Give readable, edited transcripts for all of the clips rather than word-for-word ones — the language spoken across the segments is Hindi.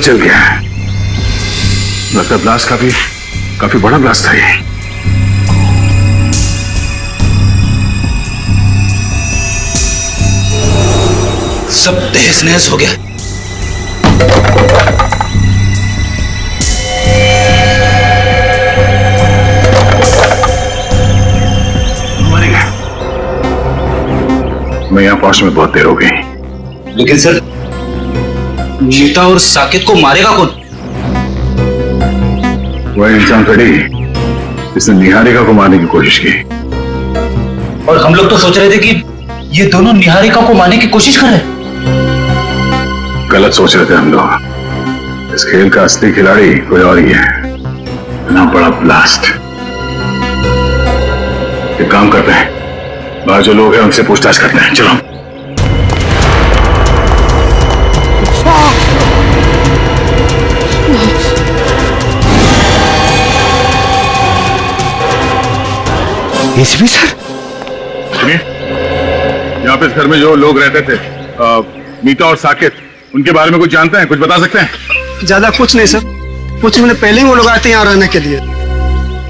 चल गया। लगता ब्लास्ट काफी बड़ा ब्लास्ट था ये। सब तहस नहस हो गया। मैं यहाँ पहुंचने में बहुत देर हो गई। लेकिन सर, मीता और साकेत को मारेगा कौन? वह इंसान खड़ी जिसने निहारिका को मारने की कोशिश की। और हम लोग तो सोच रहे थे कि ये दोनों निहारिका को मारने की कोशिश कर रहे हैं। गलत सोच रहे थे हम लोग। इस खेल का असली खिलाड़ी कोई और ही है। इतना बड़ा ब्लास्ट। एक काम करते हैं, बाहर जो लोग हैं उनसे पूछताछ करते हैं। चलो। एसीपी सर, सुनिए, यहाँ पे इस घर में जो लोग रहते थे, मीता और साकेत, उनके बारे में कुछ जानते हैं? कुछ बता सकते हैं? ज्यादा कुछ नहीं सर। कुछ महीने पहले ही वो लोग आते हैं यहाँ रहने के लिए।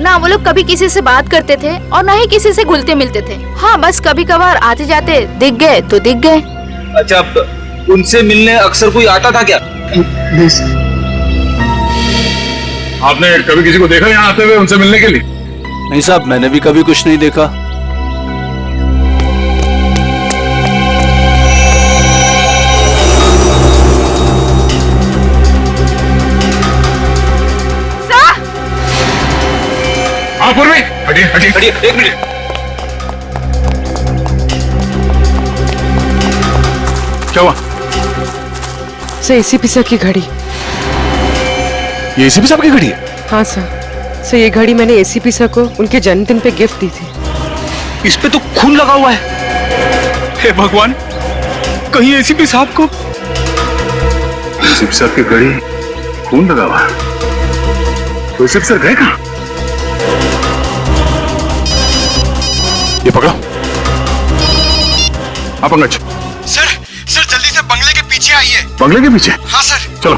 ना वो लोग कभी किसी से बात करते थे और ना ही किसी से घुलते मिलते थे। हाँ, बस कभी कभार आते जाते दिख गए तो दिख गए। अच्छा, उनसे मिलने अक्सर कोई आता था क्या? नहीं सर। आपने कभी किसी को देखा यहाँ आते हुए उनसे मिलने के लिए? नहीं साहब, मैंने भी कभी कुछ नहीं देखा। पूर्वी, हटिए हटिए हटिए, एक मिनट। क्या हुआ? सर, एसीपी सर की घड़ी। ये एसीपी साहब की घड़ी है? हाँ सर, ये घड़ी मैंने एसीपी सर को उनके जन्मदिन पे गिफ्ट दी थी। इस पे तो खून लगा हुआ है। हे भगवान, कहीं एसीपी साहब को। एसीपी साहब की घड़ी खून लगा हुआ? तो एसीपी सर गए कहाँ? ये पकड़ो। आप पंकज। सर जल्दी से बंगले के पीछे आइए। बंगले के पीछे? हाँ सर। चलो।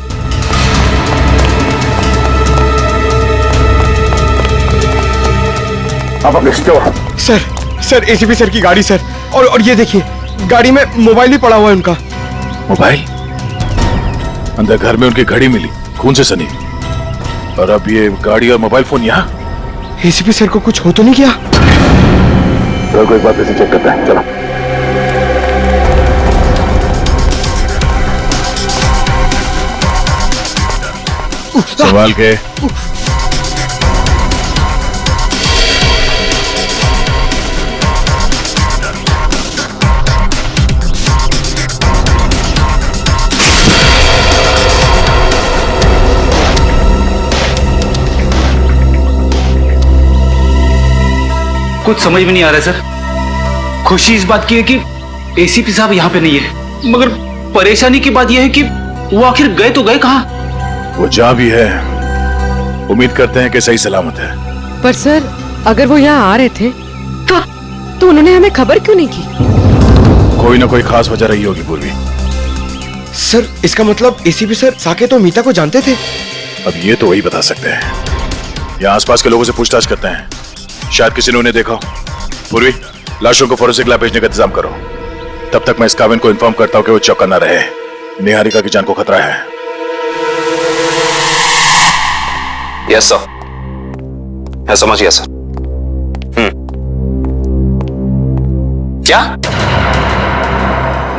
आप अपने क्या हुआ? सर एसीपी सर की गाड़ी सर। और ये देखिए, गाड़ी में मोबाइल भी पड़ा हुआ है उनका। मोबाइल? अंदर घर में उनकी घड़ी मिली, खून से सनी, और अब ये गाड़ी और मोबाइल फोन यहाँ। एसीपी सर को कुछ हो तो नहीं गया? सर को एक बार फिर चेक करते हैं। चलो। संभाल के। कुछ समझ में नहीं आ रहा है सर। खुशी इस बात की है कि एसीपी साहब यहाँ पे नहीं है, मगर परेशानी की बात यह है कि वो आखिर गए तो गए कहाँ? वो जहाँ भी है, उम्मीद करते हैं कि सही सलामत है। पर सर, अगर वो यहाँ आ रहे थे तो उन्होंने हमें खबर क्यों नहीं की? कोई ना कोई खास वजह रही होगी पूर्वी। सर, इसका मतलब एसीपी सर साकेत और मीता को जानते थे? अब ये तो वही बता सकते हैं। यहाँ आसपास के लोगों से पूछताछ करते हैं, शायद किसी ने उन्हें देखा हो। पूर्वी, लाशों को फोरेंसिक लैब भेजने का इंतजाम करो। तब तक मैं इस काबिन को इन्फॉर्म करता हूँ कि वो चौकन्ना न रहे। निहारिका की जान को खतरा है। यस सर, मैं समझ गया सर। क्या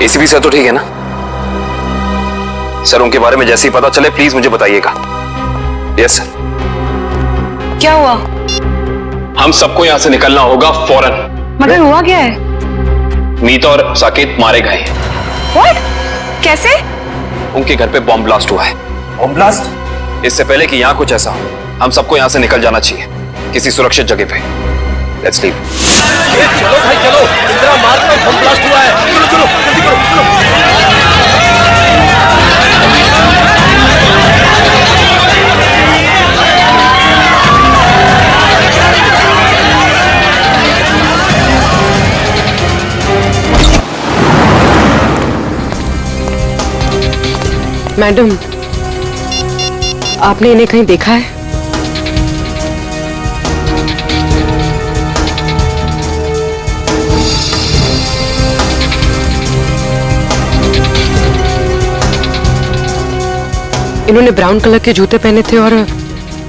एसीपी सर तो ठीक है ना? सर, उनके बारे में जैसे ही पता चले प्लीज मुझे बताइएगा। Yes sir. क्या हुआ? हम सबको यहां से निकलना होगा फौरन। मगर हुआ क्या है? मीता और साकेत मारे गए हैं। What? कैसे? उनके घर पे बॉम्ब ब्लास्ट हुआ है। Bomb blast? इससे पहले कि यहाँ कुछ ऐसा हो, हम सबको यहाँ से निकल जाना चाहिए किसी सुरक्षित जगह पे। Let's leave. चलो भाई चलो, इंदिरा मार्ग में बम ब्लास्ट हुआ है। चलो चलो जल्दी करो, चलो। मैडम, आपने इन्हें कहीं देखा है? इन्होंने ब्राउन कलर के जूते पहने थे और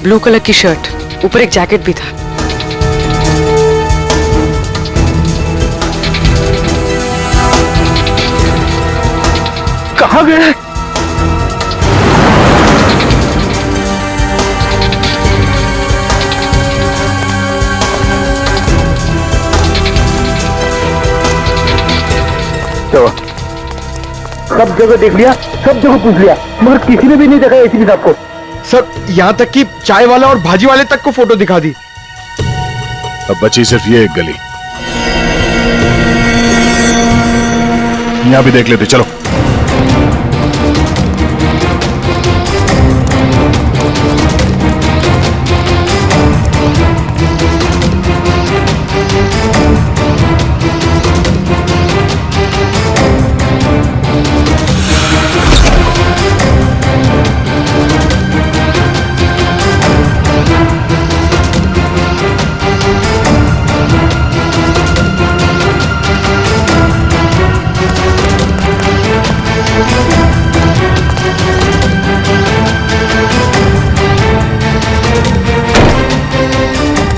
ब्लू कलर की शर्ट, ऊपर एक जैकेट भी था। कहाँ गए? सब जगह देख लिया, सब जगह पूछ लिया, मगर किसी ने भी नहीं देखा एसीपी साहब को। सर यहाँ तक कि चाय वाला और भाजी वाले तक को फोटो दिखा दी। अब बची सिर्फ ये एक गली, यहां भी देख लेते, चलो।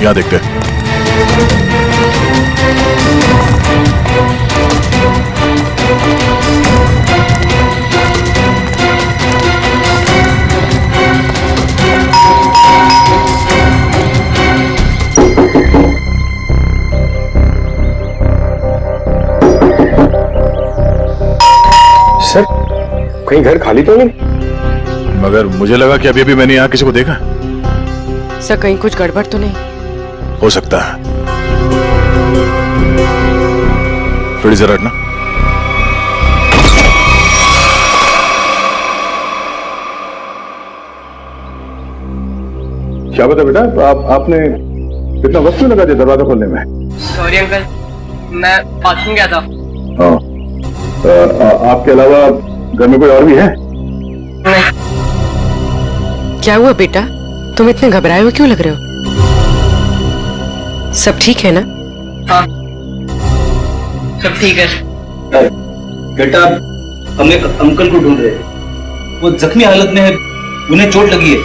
यहां देखते हैं। सर कहीं घर खाली तो नहीं? मगर मुझे लगा कि अभी अभी मैंने यहां किसी को देखा। सर कहीं कुछ गड़बड़ तो नहीं? हो सकता है। थोड़ी जरा हटना। क्या बता बेटा, आपने कितना वक्त क्यों लगा दिया दरवाजा खोलने में? सॉरी अंकल, मैं बाथरूम गया था। हाँ, आपके अलावा घर में कोई और भी है? नहीं। क्या हुआ बेटा, तुम इतने घबराए हुए क्यों लग रहे हो? सब ठीक है ना? हाँ, सब ठीक है। बेटा, हम एक अंकल को ढूंढ रहे हैं। वो जख्मी हालत में है, उन्हें चोट लगी है।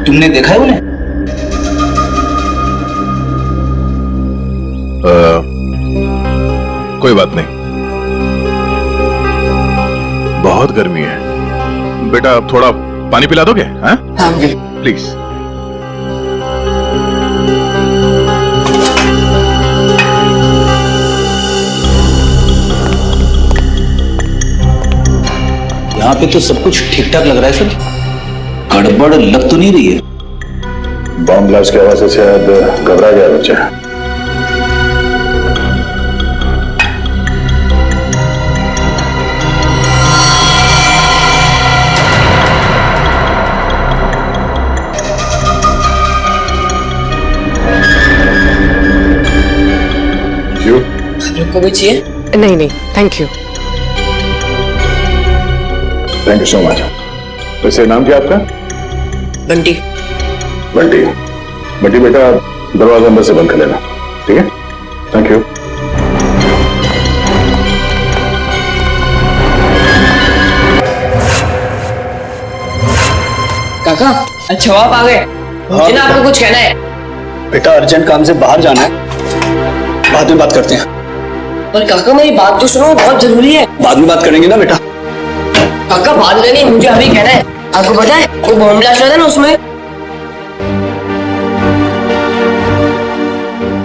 तुमने देखा है उन्हें? कोई बात नहीं, बहुत गर्मी है। बेटा थोड़ा पानी पिला दोगे? हाँ प्लीज। यहाँ पे तो सब कुछ ठीक ठाक लग रहा है सर, गड़बड़ लग तो नहीं रही है। बॉम्ब ब्लास्ट की आवाज से शायद घबरा गया बच्चा। को भी चाहिए? नहीं नहीं thank you. Thank you so much. वैसे नाम क्या आपका? बंटी। बंटी, बंटी बेटा दरवाजा अंदर से बंद कर लेना, ठीक है? Thank you. काका, अच्छा आप आ गए। मुझे ना आपको कुछ कहना है। बेटा अर्जेंट काम से बाहर जाना है, बाद में बात करते हैं। पर काका मेरी बात तो सुनो, बहुत जरूरी है। बाद में बात करेंगे ना बेटा। काका बाद में नहीं, मुझे अभी कहना है। आपको पता है वो बॉम्ब ब्लास्ट हुआ था ना, उसमें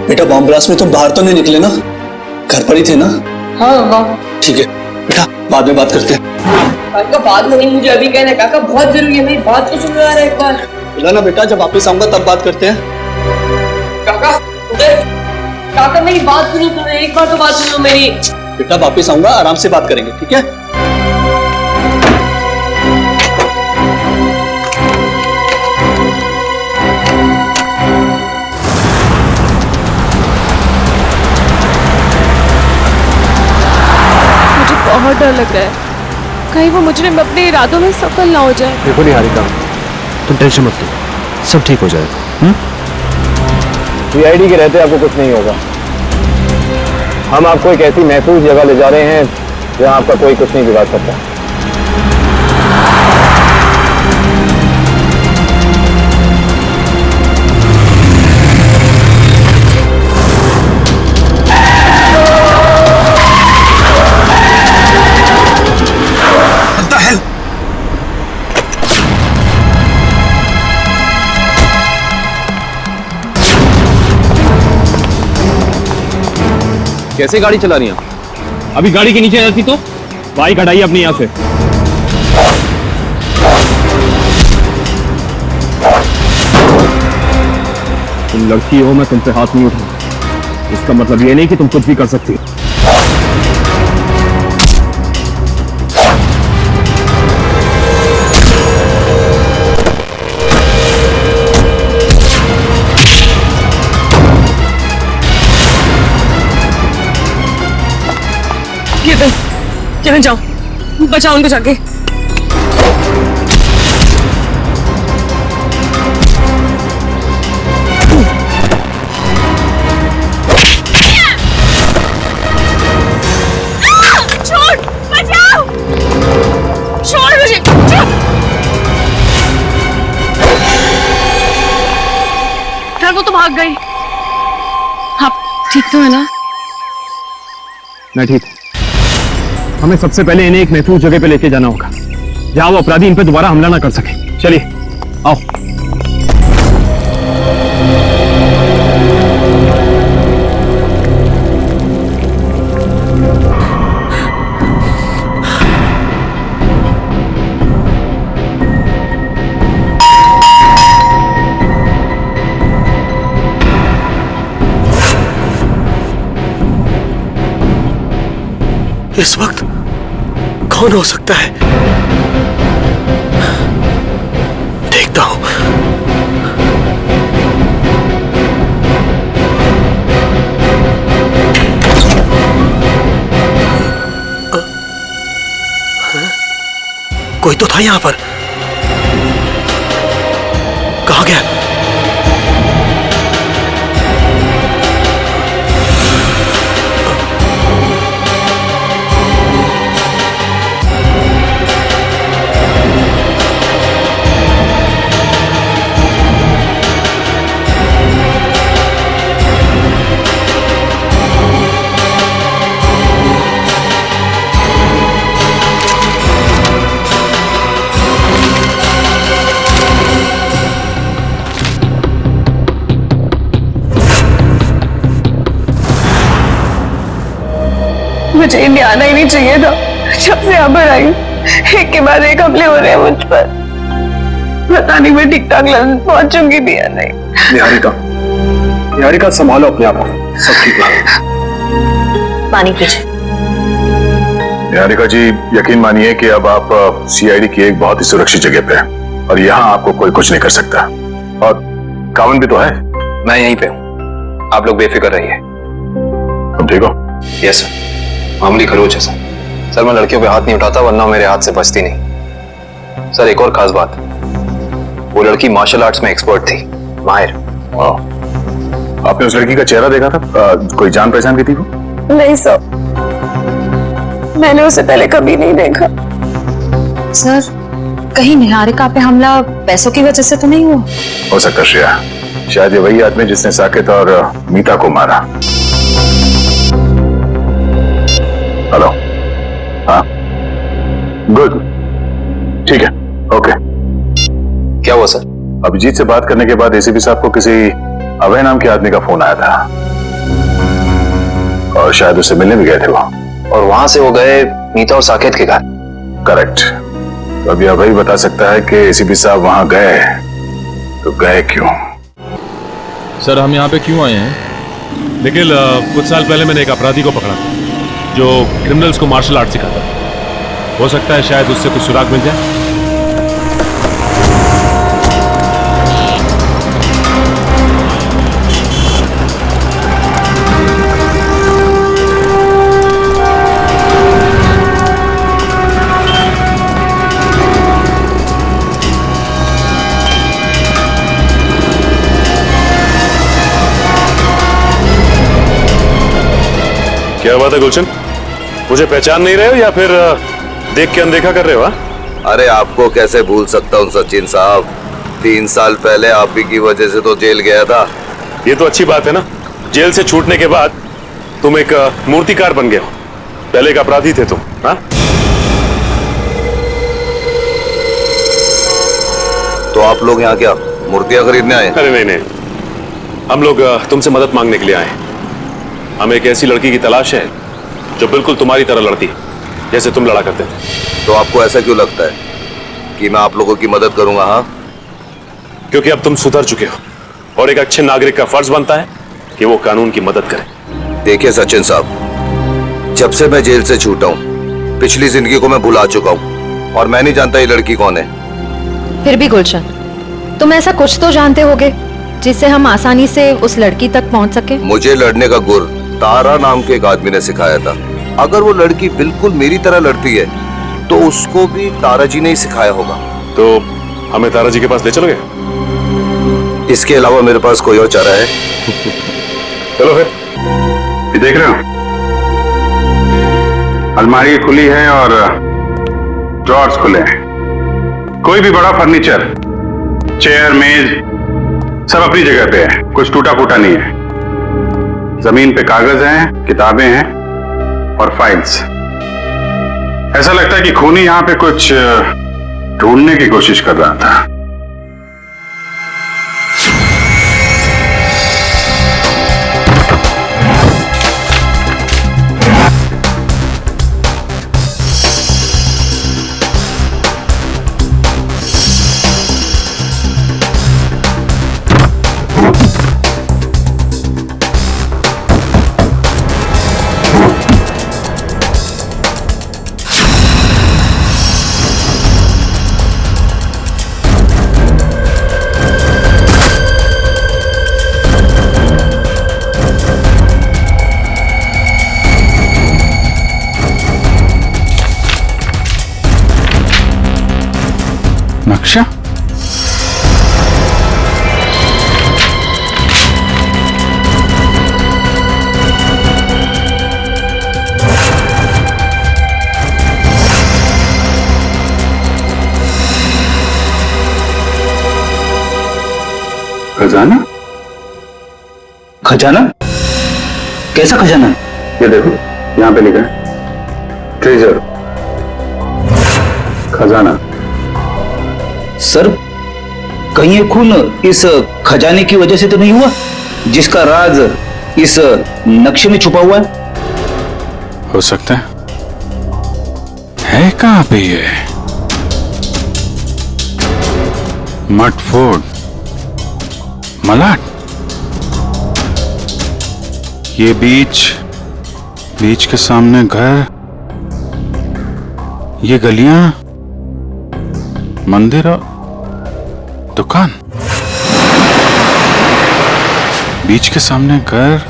बेटा बॉम्ब ब्लास्ट में तुम बाहर तो नहीं निकले ना, घर पर ही थे ना? हाँ वाह। ठीक है बेटा, बाद में बात करते हैं। काका बाद में नहीं, मुझे अभी कहना है। काका बहुत जरूरी है, मेरी बात तो सुनो यार एक बार। बोला ना बेटा, जब वापस आऊंगा तब बात करते हैं। काका उधर, काका मेरी बात सुनो, तुमने एक बार तो बात सुनो मेरी। बेटा वापस आऊंगा, आराम से बात करेंगे, ठीक है? मुझे बहुत डर लग रहा है। कहीं वो मुजरिम अपने इरादों में सफल ना हो जाए। देखो निहारिका, तुम टेंशन मत लो, सब ठीक हो जाएगा। सीआईडी के रहते आपको कुछ नहीं होगा। हम आपको एक ऐसी महफूज जगह ले जा रहे हैं जहां आपका कोई कुछ नहीं बिगाड़ सकता। कैसे गाड़ी चला रही हैं? अभी गाड़ी के नीचे रहती तो बाइक हटाइए अपनी यहाँ से। तुम लड़की हो, मैं तुम पे हाथ नहीं उठाऊं। इसका मतलब ये नहीं कि तुम कुछ भी कर सकती हो। किरण जाओ, बचाओ उनको जाके। छोड़, बचाओ, छोड़ मुझे। यार वो तो भाग गई। आप ठीक तो है ना? मैं ठीक हूं। हमें सबसे पहले इन्हें एक महफूज जगह पे लेके जाना होगा जहां वो अपराधी इन पे दोबारा हमला ना कर सके। चलिए आओ। इस वक्त कौन हो सकता है? देखता हूं। कोई तो था यहां पर। कहां गया? मुझे इंडिया आना ही नहीं चाहिए था। जब से यहाँ पर आई एक के बाद एक हमले हो रहे हैं मुझ पर। पता नहीं मैं ठीक ठाक लंदन पहुंचूंगी भी या नहीं। निहारिका, निहारिका संभालो अपने आप को, सब ठीक है। पानी पीछे। निहारिका जी, यकीन मानिए कि अब आप सीआईडी की एक बहुत ही सुरक्षित जगह पे हैं और यहाँ आपको कोई कुछ नहीं कर सकता। और कावन भी तो है। मैं यहीं पे हूँ, आप लोग बेफिक्र रहिए। तुम ठीक हो? यस सर, मामूली खरोच है सर। मैं लड़कियों पे हाथ नहीं उठाता वरना मेरे हाथ से बचती नहीं। सर एक और खास बात, वो लड़की मार्शल आर्ट्स में एक्सपर्ट थी, माहिर। आपने उस लड़की का चेहरा देखा था? कोई जान पहचान की थी वो? नहीं सर, मैंने उसे पहले कभी नहीं देखा। सर कहीं निहारिका पे हमला पैसों की वजह से तो नहीं हुआ? हो सकता श्रेया, शायद ये वही आदमी जिसने साकेत और मीता को मारा। हेलो, हाँ, गुड, ठीक है, ओके। क्या हुआ सर? अभिजीत से बात करने के बाद एसीपी साहब को किसी अभय नाम के आदमी का फोन आया था और शायद उससे मिलने भी गए थे वो। और वहां से वो गए मीता और साकेत के घर? करेक्ट। तो अभी अभय बता सकता है कि एसीपी साहब वहां गए तो गए क्यों? सर हम यहाँ पे क्यों आए हैं? निखिल, कुछ साल पहले मैंने एक अपराधी को पकड़ा जो क्रिमिनल्स को मार्शल आर्ट सिखाता है। हो सकता है शायद उससे कुछ सुराग मिल जाए। क्या बात है गुलशन, मुझे पहचान नहीं रहे हो या फिर देख के अनदेखा कर रहे हो? अरे आपको कैसे भूल सकता हूँ सचिन साहब, 3 साल पहले आप ही की वजह से तो जेल गया था। ये तो अच्छी बात है ना, जेल से छूटने के बाद तुम एक मूर्तिकार बन गए हो, पहले एक अपराधी थे तुम। हाँ, तो आप लोग यहाँ क्या मूर्तियां खरीदने आए? अरे नहीं नहीं, हम लोग तुमसे मदद मांगने के लिए आए हैं। हमें एक ऐसी लड़की की तलाश है जो बिल्कुल तुम्हारी तरह लड़ती है, जैसे तुम लड़ा करते थे। तो आपको ऐसा क्यों लगता है कि मैं आप लोगों की मदद करूंगा? हाँ, क्योंकि अब तुम सुधर चुके हो और एक अच्छे नागरिक का फर्ज बनता है कि वो कानून की मदद करे। देखिए सचिन साहब, जब से मैं जेल से छूटा हूँ पिछली जिंदगी को मैं भुला चुका हूँ और मैं नहीं जानता ये लड़की कौन है। फिर भी गुलशन, तुम ऐसा कुछ तो जानते होगे जिससे हम आसानी से उस लड़की तक पहुंच सके। मुझे लड़ने का गुर तारा नाम के एक आदमी ने सिखाया था। अगर वो लड़की बिल्कुल मेरी तरह लड़ती है तो उसको भी तारा जी ने ही सिखाया होगा। तो हमें तारा जी के पास ले चलोगे? इसके अलावा मेरे पास कोई और चारा है? चलो फिर। ये देख रहे हो, अलमारी खुली है और ड्रॉर्स खुले हैं। कोई भी बड़ा फर्नीचर, चेयर, मेज सब अपनी जगह पे है, कुछ टूटा फूटा नहीं है। जमीन पे कागज हैं, किताबें हैं और फाइल्स। ऐसा लगता है कि खूनी यहां पे कुछ ढूंढने की कोशिश कर रहा था। नक्शा? खजाना? खजाना? कैसा खजाना? ये देखो, यहां पे लिखा है ट्रेजर, खजाना। सर, कहीं ये खून इस खजाने की वजह से तो नहीं हुआ जिसका राज इस नक्शे में छुपा हुआ है? हो सकता है कहां पे ये? मटफोर्ड, मलाड, ये बीच के सामने घर, ये गलियां, मंदिर और दुकान। बीच के सामने घर,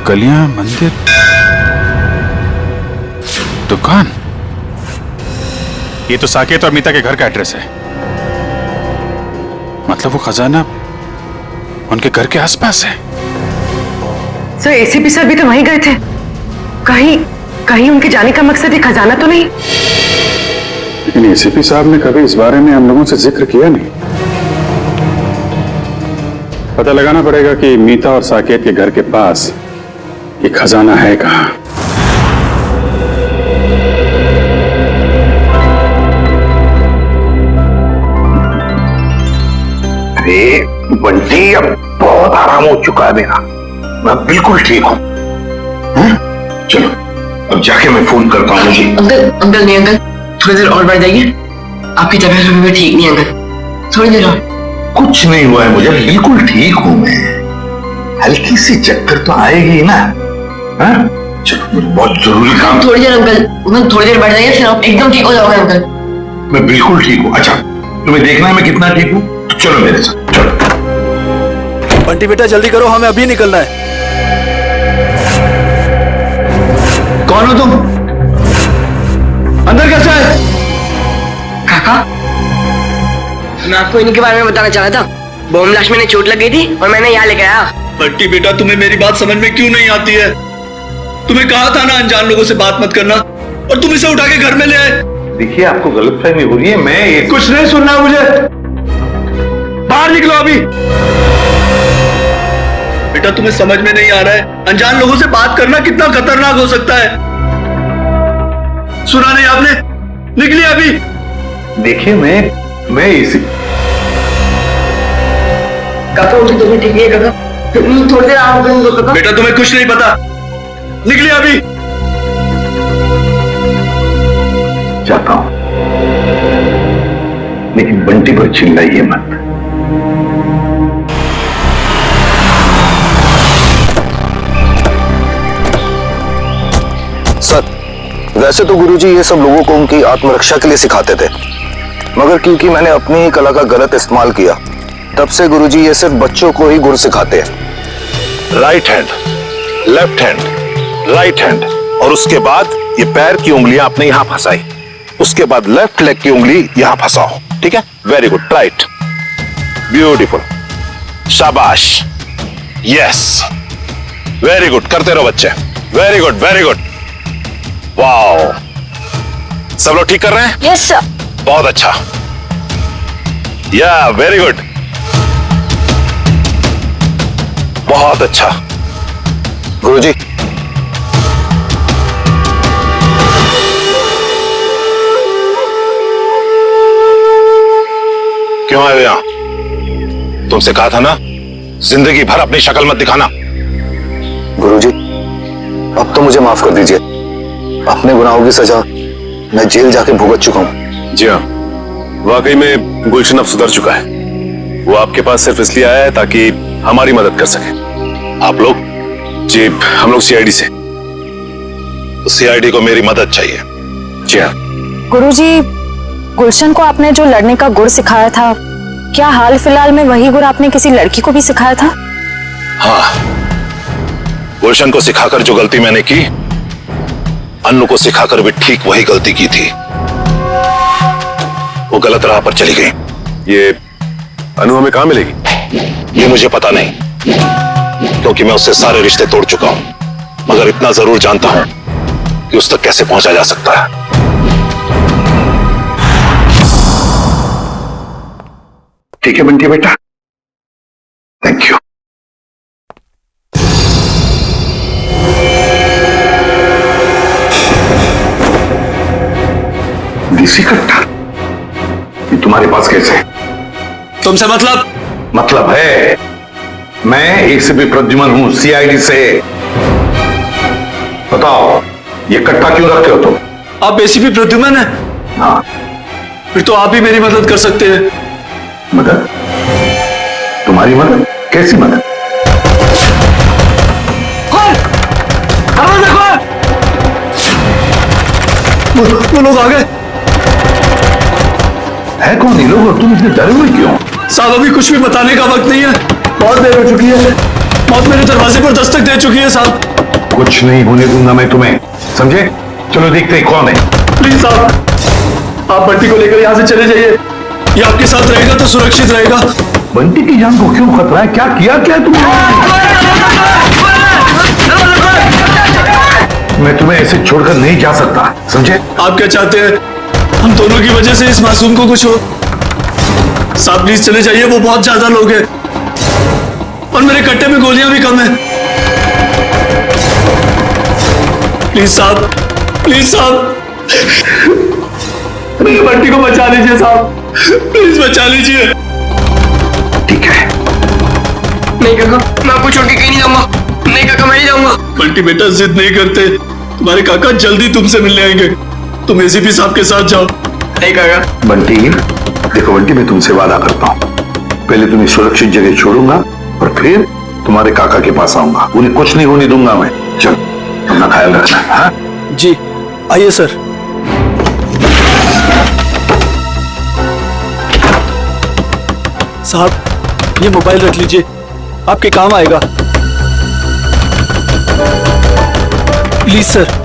गलियां, मंदिर, दुकान। ये तो साकेत और मीता के घर का एड्रेस है। मतलब वो खजाना उनके घर के आसपास है। सर, एसीपी सर भी तो वहीं गए थे। कहीं उनके जाने का मकसद ये खजाना तो नहीं? लेकिन एसीपी साहब ने कभी इस बारे में हम लोगों से जिक्र किया नहीं। पता लगाना पड़ेगा कि मीता और साकेत के घर के पास ये खजाना है कहां। अरे बंटी, अब बहुत आराम हो चुका है मेरा, मैं बिल्कुल ठीक हूँ। चलो अब जाके मैं फोन करता हूँ। अंकल नहीं अंकल, थोड़ी देर और बढ़ जाइए, आपकी तबीयत भी ठीक नहीं है अंकल, थोड़ी देर और। कुछ नहीं हुआ है मुझे, बिल्कुल ठीक हूँ मैं। हल्की सी चक्कर तो आएगी ना। चलो मुझे बहुत जरूरी काम। थोड़ी देर अंकल, थोड़ी देर बैठ जाइए, फिर आप एकदम ठीक हो जाओगे अंकल। मैं बिल्कुल ठीक हूँ। अच्छा, तुम्हें देखना है मैं कितना ठीक हूँ? तो चलो मेरे साथ, चलो। बंटी बेटा जल्दी करो, हमें अभी निकलना है। कौन हो तुम? अंदर कैसे है? काका, मैं आपको इन्हीं के बारे में बताना चाह रहा था। बॉम्ब ब्लास्ट में चोट लग गई थी और मैंने यहाँ लेके आया। बंटी बेटा, तुम्हें मेरी बात समझ में क्यों नहीं आती है? तुम्हें कहा था ना अनजान लोगों से बात मत करना, और तुम इसे उठा के घर में ले आए। देखिए, आपको गलतफहमी हो रही है। मैं कुछ नहीं सुनना मुझे, बाहर निकलो अभी। बेटा, तुम्हें समझ में नहीं आ रहा है अनजान लोगों से बात करना कितना खतरनाक हो सकता है? सुना नहीं आपने? निकलिए अभी। देखिए, मैं इसी काका उनकी तबीयत ठीक नहीं है काका, थोड़ी देर आराम करने दो काका। बेटा, तुम्हें कुछ नहीं पता, निकलिए अभी। जाता हूं, लेकिन बंटी पर चिल्लाइए मत। सर, वैसे तो गुरुजी ये सब लोगों को उनकी आत्मरक्षा के लिए सिखाते थे, मगर क्योंकि मैंने अपनी ही कला का गलत इस्तेमाल किया, तब से गुरुजी ये सिर्फ बच्चों को ही गुर सिखाते हैं। Right hand, left hand, right hand, और उसके बाद ये पैर की उंगलियां आपने यहां फंसाई, उसके बाद लेफ्ट लेग की उंगली यहां फंसाओ। ठीक है? वेरी गुड, राइट, ब्यूटीफुल, शाबाश, यस, वेरी गुड, करते रहो बच्चे, very good, very good, wow. सब लोग ठीक कर रहे हैं? Yes sir. बहुत अच्छा, या वेरी गुड, बहुत अच्छा। गुरुजी, क्यों आए हो यहां? तुमसे कहा था ना जिंदगी भर अपनी शक्ल मत दिखाना। गुरुजी, अब तो मुझे माफ कर दीजिए। अपने गुनाहों की सजा मैं जेल जाके भुगत चुका हूं। जी हाँ, वाकई में गुलशन अब सुधर चुका है। वो आपके पास सिर्फ इसलिए आया है ताकि हमारी मदद कर सके। आप लोग? जी, हम लोग सीआईडी से। तो सीआईडी को मेरी मदद चाहिए। जी हाँ। गुरुजी, गुलशन को आपने जो लड़ने का गुर सिखाया था, क्या हाल फिलहाल में वही गुर आपने किसी लड़की को भी सिखाया था? हाँ, गुलशन को सिखाकर जो गलती मैंने की, अन्नू को सिखाकर भी ठीक वही गलती की थी। वो गलत राह पर चली गई। ये अनु हमें कहां मिलेगी? ये मुझे पता नहीं, क्योंकि मैं उससे सारे रिश्ते तोड़ चुका हूं, मगर इतना जरूर जानता हूं कि उस तक कैसे पहुंचा जा सकता है। ठीक है बंटी बेटा, थैंक यू। देसी कट्टा ये तुम्हारे पास कैसे है? तुमसे मतलब? मतलब है, मैं एसीपी प्रद्युमन हूं, सीआईडी से। बताओ, ये कट्टा क्यों रखे हो तुम? आप एसीपी प्रद्युमन हैं? हाँ। फिर तो आप ही मेरी मदद कर सकते हैं। मदद? तुम्हारी मदद? कैसी मदद? वो लोग आ गए। है कौन ये लोग और तुम इतने डरे हुए क्यों? साहब, अभी कुछ भी बताने का वक्त नहीं है, बहुत देर हो चुकी है। मौत मेरे दरवाजे पर दस्तक दे चुकी है साहब। कुछ नहीं होने दूंगा मैं तुम्हें, समझे? चलो देखते हैं कौन है। प्लीज साहब, आप बंटी को लेकर यहाँ से चले जाइए। ये आपके साथ रहेगा तो सुरक्षित रहेगा। बंटी की जान को क्यों खतरा है? क्या किया तुमने? मैं तुम्हें ऐसे छोड़कर नहीं जा सकता, समझे? आप क्या चाहते हैं? हम दोनों की वजह से इस मासूम को कुछ हो? साहब प्लीज चले जाइए, वो बहुत ज्यादा लोग हैं और मेरे कट्टे में गोलियां भी कम हैं। प्लीज साहब, प्लीज साहब, मेरे बंटी को बचा लीजिए साहब, प्लीज बचा लीजिए। ठीक है। नहीं काका, मैं आपको छोड़ के कहीं नहीं जाऊंगा। नहीं काका, मैं नहीं जाऊंगा। बंटी बेटा, जिद नहीं करते, तुम्हारे काका जल्दी तुमसे मिलने आएंगे। तुम एसीपी साहब के साथ जाओ। नहीं काका। बंटी, देखो बंटी, मैं तुमसे वादा करता हूँ, पहले तुम्हें सुरक्षित जगह छोड़ूंगा और फिर तुम्हारे काका के पास आऊंगा। उन्हें कुछ नहीं होने दूंगा मैं। चलो, अपना ख्याल रखना। हाँ जी, आइए सर। साहब, ये मोबाइल रख लीजिए, आपके काम आएगा। Please sir.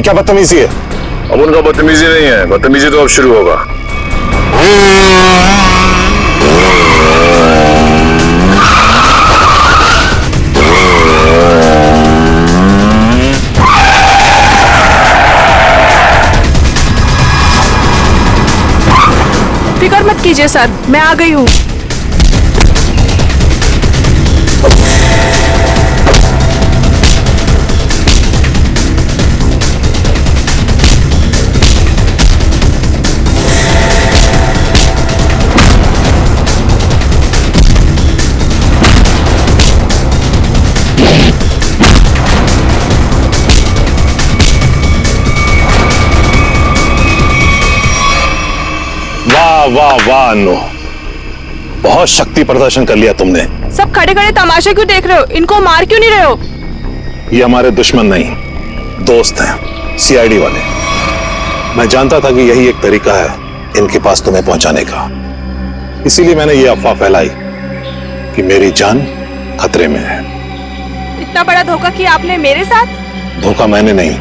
क्या बदतमीजी है? अब उनका बदतमीजी नहीं है, बदतमीजी तो अब शुरू होगा। फिक्र मत कीजिए सर, मैं आ गई हूँ। वाह वाह वाह अनु, बहुत शक्ति प्रदर्शन कर लिया तुमने। सब खड़े खड़े तमाशे क्यों देख रहे हो? इनको मार क्यों नहीं रहे हो? ये हमारे दुश्मन नहीं, दोस्त हैं, सीआईडी वाले। मैं जानता था कि यही एक तरीका है इनके पास तुम्हें पहुंचाने का, इसीलिए मैंने ये अफवाह फैलाई कि मेरी जान खतरे में है। इतना बड़ा धोखा किया आपने मेरे साथ? धोखा मैंने नहीं,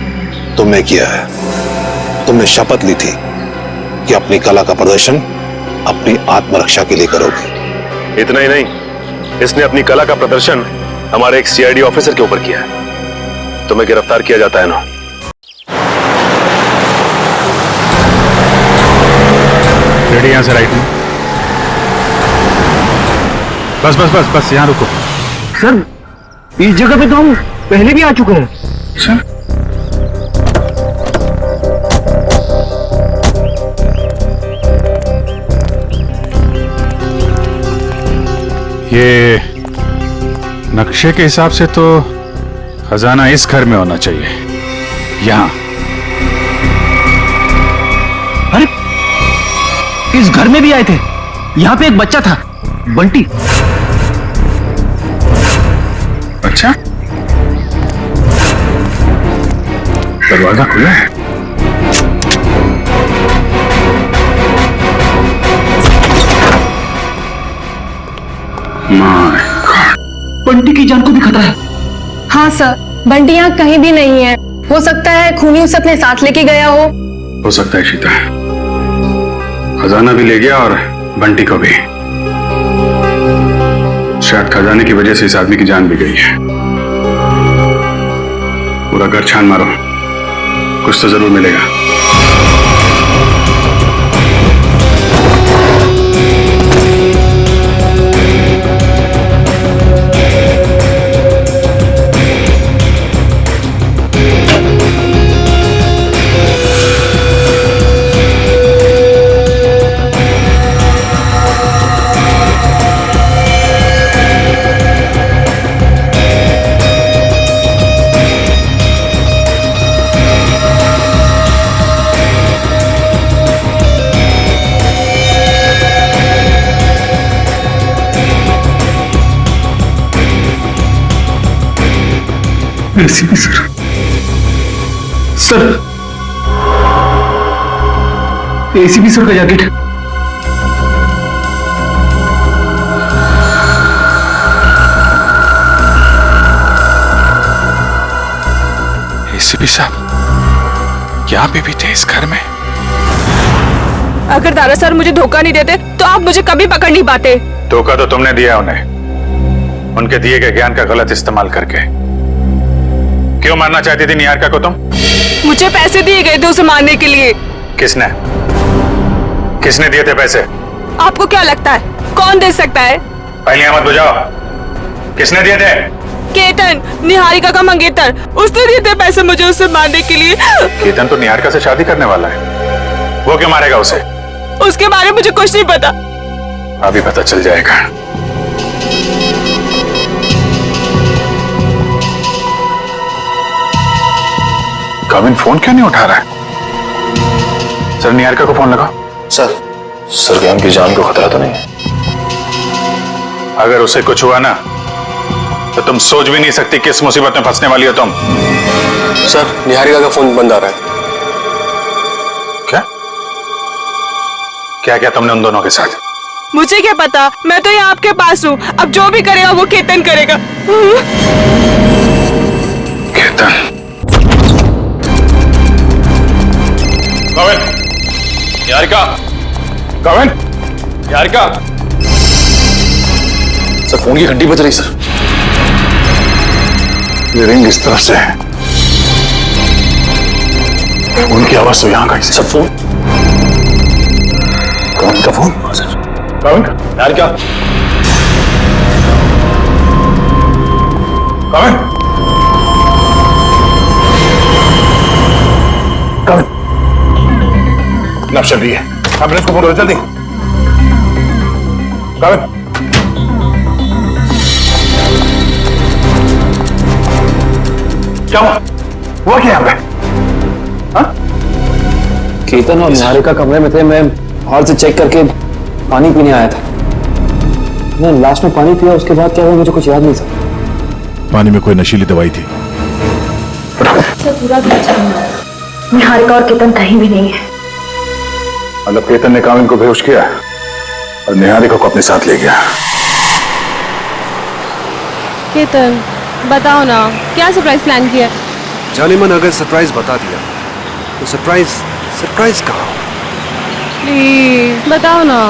तुमने किया है। तुमने शपथ ली थी कि अपनी कला का प्रदर्शन अपनी आत्मरक्षा के लिए करोगे। इतना ही नहीं, इसने अपनी कला का प्रदर्शन हमारे एक सीआईडी ऑफिसर के ऊपर किया है। तुम्हें गिरफ्तार किया जाता है ना। रेडी, यहां से राइट में। बस बस बस बस, यहां रुको। सर इस जगह पे तो हम पहले भी आ चुके हैं। सर ये नक्शे के हिसाब से तो खजाना इस घर में होना चाहिए, यहां। अरे इस घर में भी आए थे, यहां पे एक बच्चा था, बंटी। अच्छा, दरवाजा खुला है। बंटी की जान को भी खतरा है। हाँ सर, बंटी यहाँ कहीं भी नहीं है। हो सकता है खूनी उसे अपने साथ लेके गया हो सकता है शीता, खजाना भी ले गया और बंटी को भी। शायद खजाने की वजह से इस आदमी की जान भी गई है। पूरा घर छान मारो, कुछ तो जरूर मिलेगा। ACP sir, sir ACP sir का जैकेट। एसीपी साहब क्या आप भी थे इस घर में? अगर दारा सर मुझे धोखा नहीं देते तो आप मुझे कभी पकड़ नहीं पाते। धोखा तो तुमने दिया उन्हें, उनके दिए गए ज्ञान का गलत इस्तेमाल करके। क्यों मारना चाहती थी निहारिका को तुम? मुझे पैसे दिए गए थे उसे मारने के लिए। किसने किसने दिए थे पैसे? आपको क्या लगता है कौन दे सकता है? पहले मत बुझाओ, किसने दिए थे? केतन, निहारिका का मंगेतर, उसने दिए थे पैसे मुझे उसे मारने के लिए। केतन तो निहारिका से शादी करने वाला है, वो क्यों मारेगा उसे? उसके बारे में मुझे कुछ नहीं पता। अभी पता चल जाएगा। कविन फोन क्यों नहीं उठा रहा है? सर निहारिका को फोन लगाओ। सर क्या उनकी जान को खतरा तो नहीं है? अगर उसे कुछ हुआ ना तो तुम सोच भी नहीं सकती किस मुसीबत में फंसने वाली हो तुम। सर निहारिका का फोन बंद आ रहा है। क्या क्या क्या तुमने उन दोनों के साथ? मुझे क्या पता, मैं तो यहाँ आपके पास हूँ। अब जो भी करेगा वो केतन करेगा। केतन कविन, निहारिका, कविन, निहारिका। सर फोन की घंटी बज रही सर। ये रिंग इस तरफ से है, फोन की आवाज तो यहां का सर फोन। कौन का फोन? सर कविन का। निहारिका, कविन, कविन, नब चल रही है, एम्बुलेंस को फोन करो जल्दी। कविन, क्या हुआ क्या यहाँ पे? केतन और निहारिका कमरे में थे, मैं हॉल से चेक करके पानी पीने आया था। मैं लास्ट में पानी पिया, उसके बाद क्या हुआ मुझे कुछ याद नहीं था। पानी में कोई नशीली दवाई थी। पूरा निहारिका और केतन कहीं भी नहीं है। मतलब केतन ने कामिन को बेहोश किया और निहारिका को अपने साथ ले गया। केतन बताओ ना, क्या सरप्राइज प्लान किया? जाने मन अगर सरप्राइज बता दिया तो सरप्राइज कहाँ? प्लीज बताओ ना।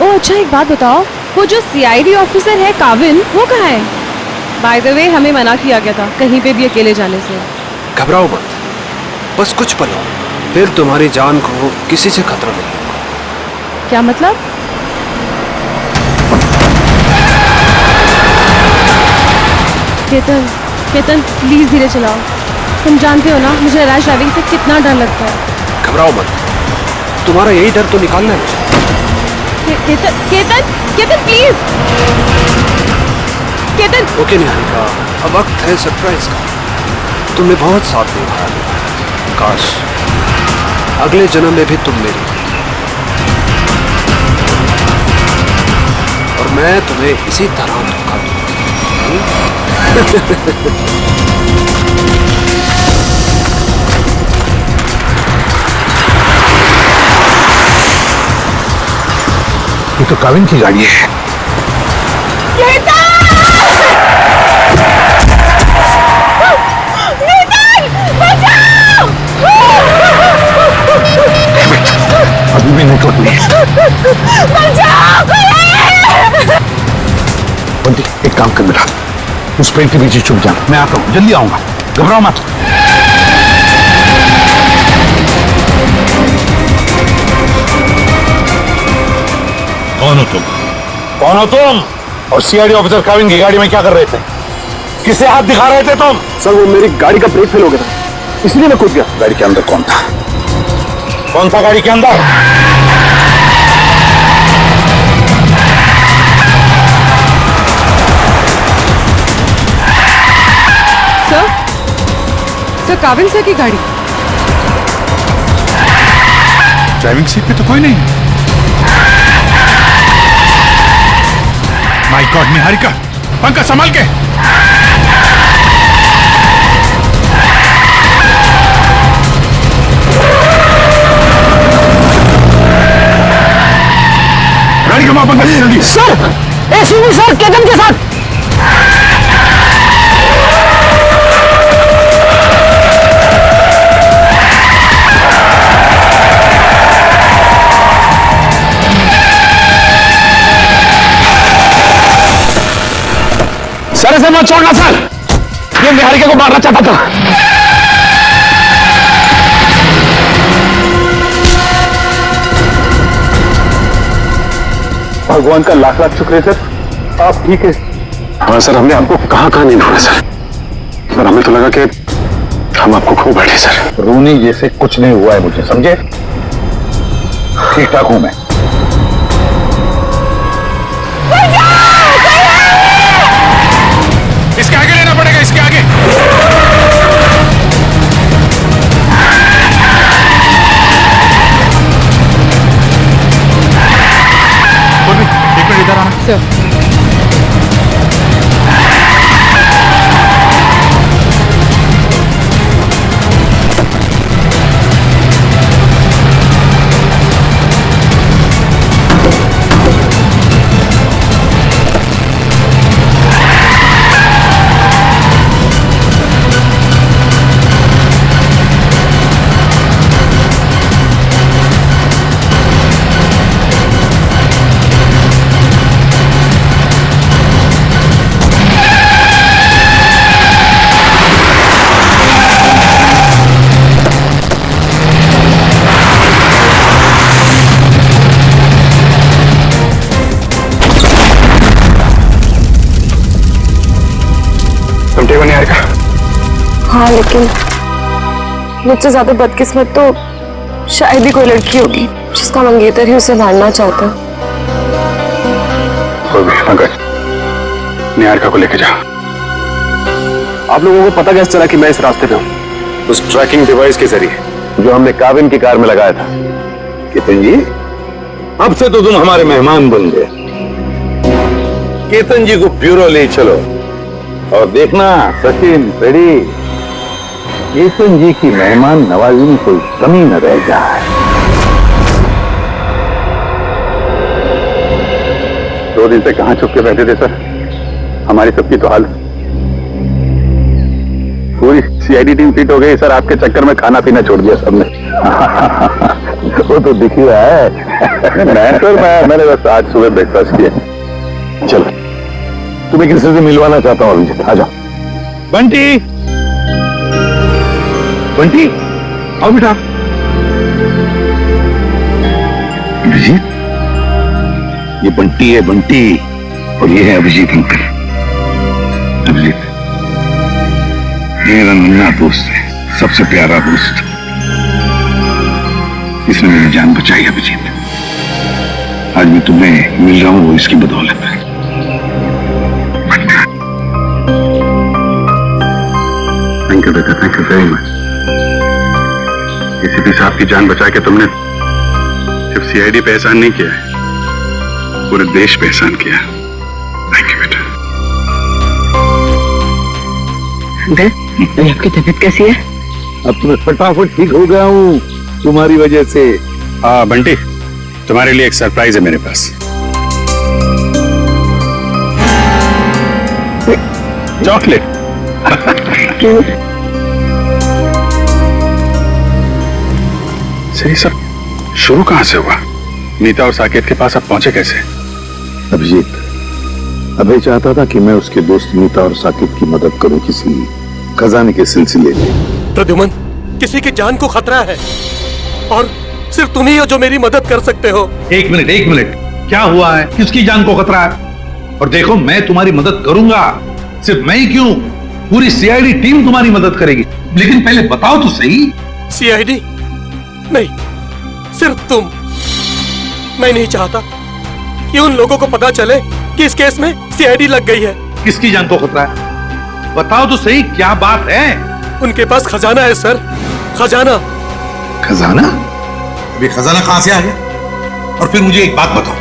ओ अच्छा, एक बात बताओ, वो जो सीआईडी ऑफिसर है काविन, वो कहाँ है? बाय द वे हमें मना किया गया था कहीं पे भी अकेले जाने से। घबराओ मत, बस कुछ पल हो, फिर तुम्हारी जान को किसी से खतरा नहीं होगा। क्या मतलब? केतन, केतन प्लीज धीरे चलाओ। तुम जानते हो ना मुझे रैश ड्राइविंग से कितना डर लगता है। घबराओ मत, तुम्हारा यही डर तो निकालना है मुझे। केतन, केतन, केतन प्लीज। केतन। ओके निहारिका, अब वक्त है सरप्राइज का। तुमने बहुत साथ निभाया मेरा, काश अगले जन्म में भी तुम मेरी और मैं तुम्हें इसी तरह धोखा दूंगा। ये तो काविन की गाड़ी है। अभी भी नहीं टूटनी। बंटी, एक काम कर बेटा, उस पेड़ के पीछे छुप जाना, मैं आता हूँ, जल्दी आऊंगा, घबराओ मत। कौन हो तुम? कौन हो तुम? और सीआईडी ऑफिसर काविन की गाड़ी में क्या कर रहे थे? किसे हाथ दिखा रहे थे तुम? सर वो मेरी गाड़ी का ब्रेक फेल हो गया था, इसलिए मैं कूद गया। गाड़ी के अंदर कौन था? कौन था गाड़ी के अंदर? सर काविन सर की गाड़ी। ड्राइविंग सीट पे तो कोई नहीं। माय गॉड निहारिका, पंखा संभाल के। गाड़ी का मापन करिए जल्दी। सर एसीपी सर केतन के साथ। सर इसे मत छोड़ना सर, ये निहारिका को मारना चाहता था। भगवान का लाख लाख शुक्र है सर, आप ठीक है। हाँ सर, हमने आपको कहाँ नहीं ढूंढा सर हमें तो लगा कि हम आपको खो बैठे सर। रोनी जैसे कुछ नहीं हुआ है मुझे, समझे? ठीक ठाक हूं मैं। इसके आगे लेना पड़ेगा, इसके आगे। एक मिनट इधर आना। सर हाँ, लेकिन मुझसे ज्यादा बदकिस्मत तो शायद ही कोई लड़की होगी जिसका मंगेतर ही उसे मारना चाहता। कोई भी मगर निहारिका को लेके जा। आप लोगों को पता कैसे चला कि मैं इस रास्ते पे हूँ? उस ट्रैकिंग डिवाइस के जरिए जो हमने काविन की कार में लगाया था। केतन जी, अब से तो तुम हमारे मेहमान बन गए। केतन जी को ब्यूरो ले चलो और देखना सचिन पेड़ी, केतन जी की मेहमान नवाजी में कोई कमी न रह जाए। 2 दिन से कहां छुप के बैठे थे सर? हमारी सबकी तो हाल, पूरी सीआईडी टीम फिट हो गई सर। आपके चक्कर में खाना पीना छोड़ दिया सबने। वो तो दिख ही रहा है। मैंने बस आज सुबह ब्रेकफास्ट किया। चलो, तुम्हें किसी से मिलवाना चाहता हूँ अभिजीत, आ जाओ। बंटी, बंटी आओ बेटा। अभिजीत, ये बंटी है, बंटी, और ये है अभिजीत अंकल। अभिजीत मेरा नन्हा दोस्त है, सबसे प्यारा दोस्त। इसने मेरी जान बचाई अभिजीत। आज मैं तुम्हें मिल रहा हूं वो इसकी बदौलत है। थैंक यू बेटा, thank you very much. ACP साहब की जान बचा के तुमने सिर्फ सीआईडी पे एहसान नहीं किया है, पूरे देश पे एहसान किया। थैंक यू बेटा। आपकी तबीयत कैसी है? अब तो मैं फटाफट ठीक हो गया हूँ तुम्हारी वजह से। बंटी, तुम्हारे लिए एक सरप्राइज है मेरे पास। चॉकलेट। सही सर, शुरू कहां से हुआ? नीता और साकेत के पास आप पहुंचे कैसे? अभिजीत, अभय चाहता था कि मैं उसके दोस्त नीता और साकेत की मदद करूं किसी खजाने के सिलसिले में। प्रद्युमन, किसी की जान को खतरा है और सिर्फ तुम ही हो जो मेरी मदद कर सकते हो। एक मिनट, क्या हुआ है? किसकी जान को खतरा है? और देखो, मैं तुम्हारी मदद करूंगा। सिर्फ मैं ही क्यों, पूरी सीआईडी टीम तुम्हारी मदद करेगी। लेकिन पहले बताओ तो सही। सीआईडी नहीं, सिर्फ तुम। मैं नहीं चाहता कि उन लोगों को पता चले कि इस केस में सीआईडी लग गई है। किसकी जान को खतरा है? बताओ तो सही, क्या बात है? उनके पास खजाना है सर, खजाना। खजाना? अभी खजाना कहां से आ गया? और फिर मुझे एक बात बताओ,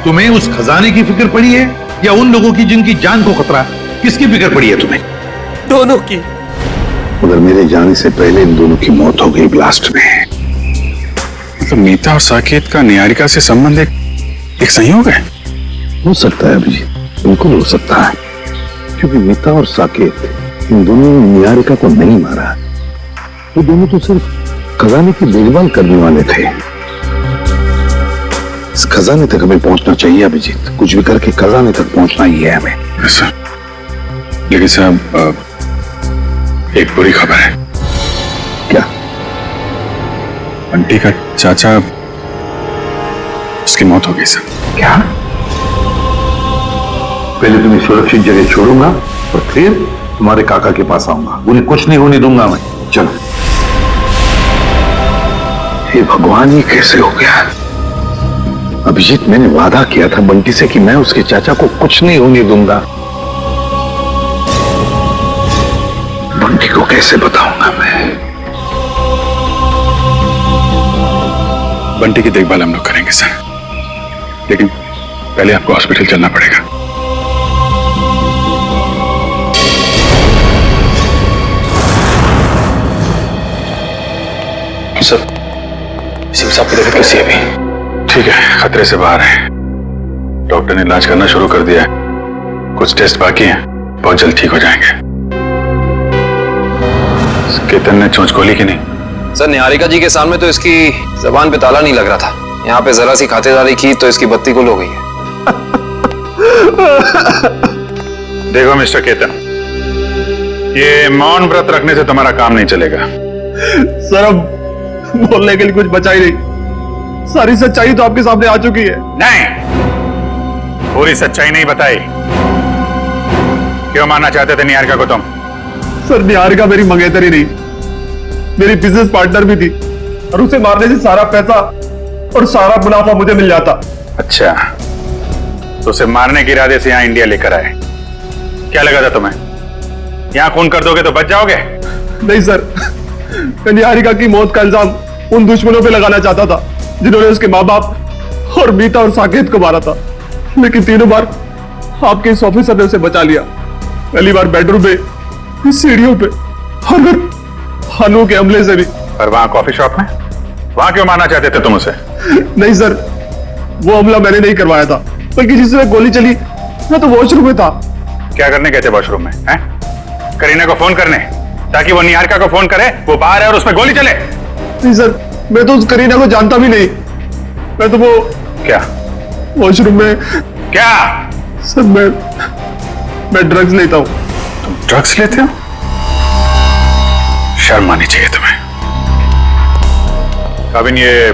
तुम्हें उस खजाने की फिक्र पड़ी है या उन लोगों की जिनकी जान को खतरा है? किसकी फिक्र पड़ी है तुम्हें? दोनों की। मगर मेरे जाने से पहले इन दोनों की मौत हो गई ब्लास्ट में। मतलब नीता और साकेत का निहारिका से संबंध एक संयोग है? हो सकता है अभिजीत, बिल्कुल हो सकता है, क्योंकि नीता और साकेत इन दोनों ने निहारिका को नहीं मारा। वो दोनों तो सिर्फ खजाने की देखभाल करने वाले थे। इस खजाने तक हमें पहुंचना चाहिए अभिजीत, कुछ भी करके खजाने तक पहुंचना ही है हमें। लेकिन साहब, एक बुरी खबर है। क्या? बंटी का चाचा, उसकी मौत हो गई सर। क्या? पहले तुम्हें सुरक्षित जगह छोड़ूंगा और फिर तुम्हारे काका के पास आऊंगा। उन्हें कुछ नहीं होने दूंगा मैं। चलो। हे भगवान, ये कैसे हो गया? अभिजीत, मैंने वादा किया था बंटी से कि मैं उसके चाचा को कुछ नहीं होने दूंगा। बंटी को कैसे बताऊंगा मैं? बंटी की देखभाल हम लोग करेंगे सर, लेकिन पहले आपको हॉस्पिटल चलना पड़ेगा। सर, शिव साहब की तबीयत कैसी है अभी? ठीक है, खतरे से बाहर है। डॉक्टर ने इलाज करना शुरू कर दिया है। कुछ टेस्ट बाकी हैं, बहुत जल्द ठीक हो जाएंगे। केतन ने चोंच खोली कि नहीं? सर, निहारिका जी के सामने तो इसकी जबान पे ताला नहीं लग रहा था। यहाँ पे जरा सी खातिरदारी की तो इसकी बत्ती गुल हो गई है। देखो मिस्टर केतन, ये मौन व्रत रखने से तुम्हारा काम नहीं चलेगा। सर, अब बोलने के लिए कुछ बचा ही नहीं। सारी सच्चाई तो आपके सामने आ चुकी है। नहीं, पूरी सच्चाई नहीं बताई। क्यों मारना चाहते थे निहारिका को तुम? सर निहारिका मेरी मंगेतरी नहीं, मेरी बिजनेस पार्टनर भी थी और उसे मारने से सारा पैसा और सारा मुनाफा मुझे मिल जाता। अच्छा, तो उसे मारने के इरादे से यहाँ इंडिया लेकर आए। क्या लगा था तुम्हें यहाँ खून कर दोगे तो बच जाओगे? नहीं सर, मैं निहारिका की मौत का इल्जाम उन दुश्मनों पे लगाना चाहता था जिन्होंने उसके माँ बाप और मीता और साकेत को मारा था, लेकिन तीनों बार आपके इस ऑफिसर ने उसे बचा लिया। पहली बार बेडरूम पे, सीढ़ियों पे, और फिर हानू के हमले से भी। और वहां कॉफी शॉप में वहां क्यों मारना चाहते थे तुम उसे? नहीं सर, वो हमला मैंने नहीं करवाया था, बल्कि जिससे गोली चली मैं तो वॉशरूम में था। क्या करने गए थे वॉशरूम में? हैं? करीना को फोन करने, ताकि वो निहारिका को फोन करे वो बाहर है और उसमें गोली चले? नहीं सर, मैं तो उस करीना को जानता भी नहीं। मैं तो वो क्या वॉशरूम में क्या? सर मैं ड्रग्स लेता हूँ। तुम ड्रग्स लेते हो? शर्म आनी चाहिए तुम्हें। काबिन, ये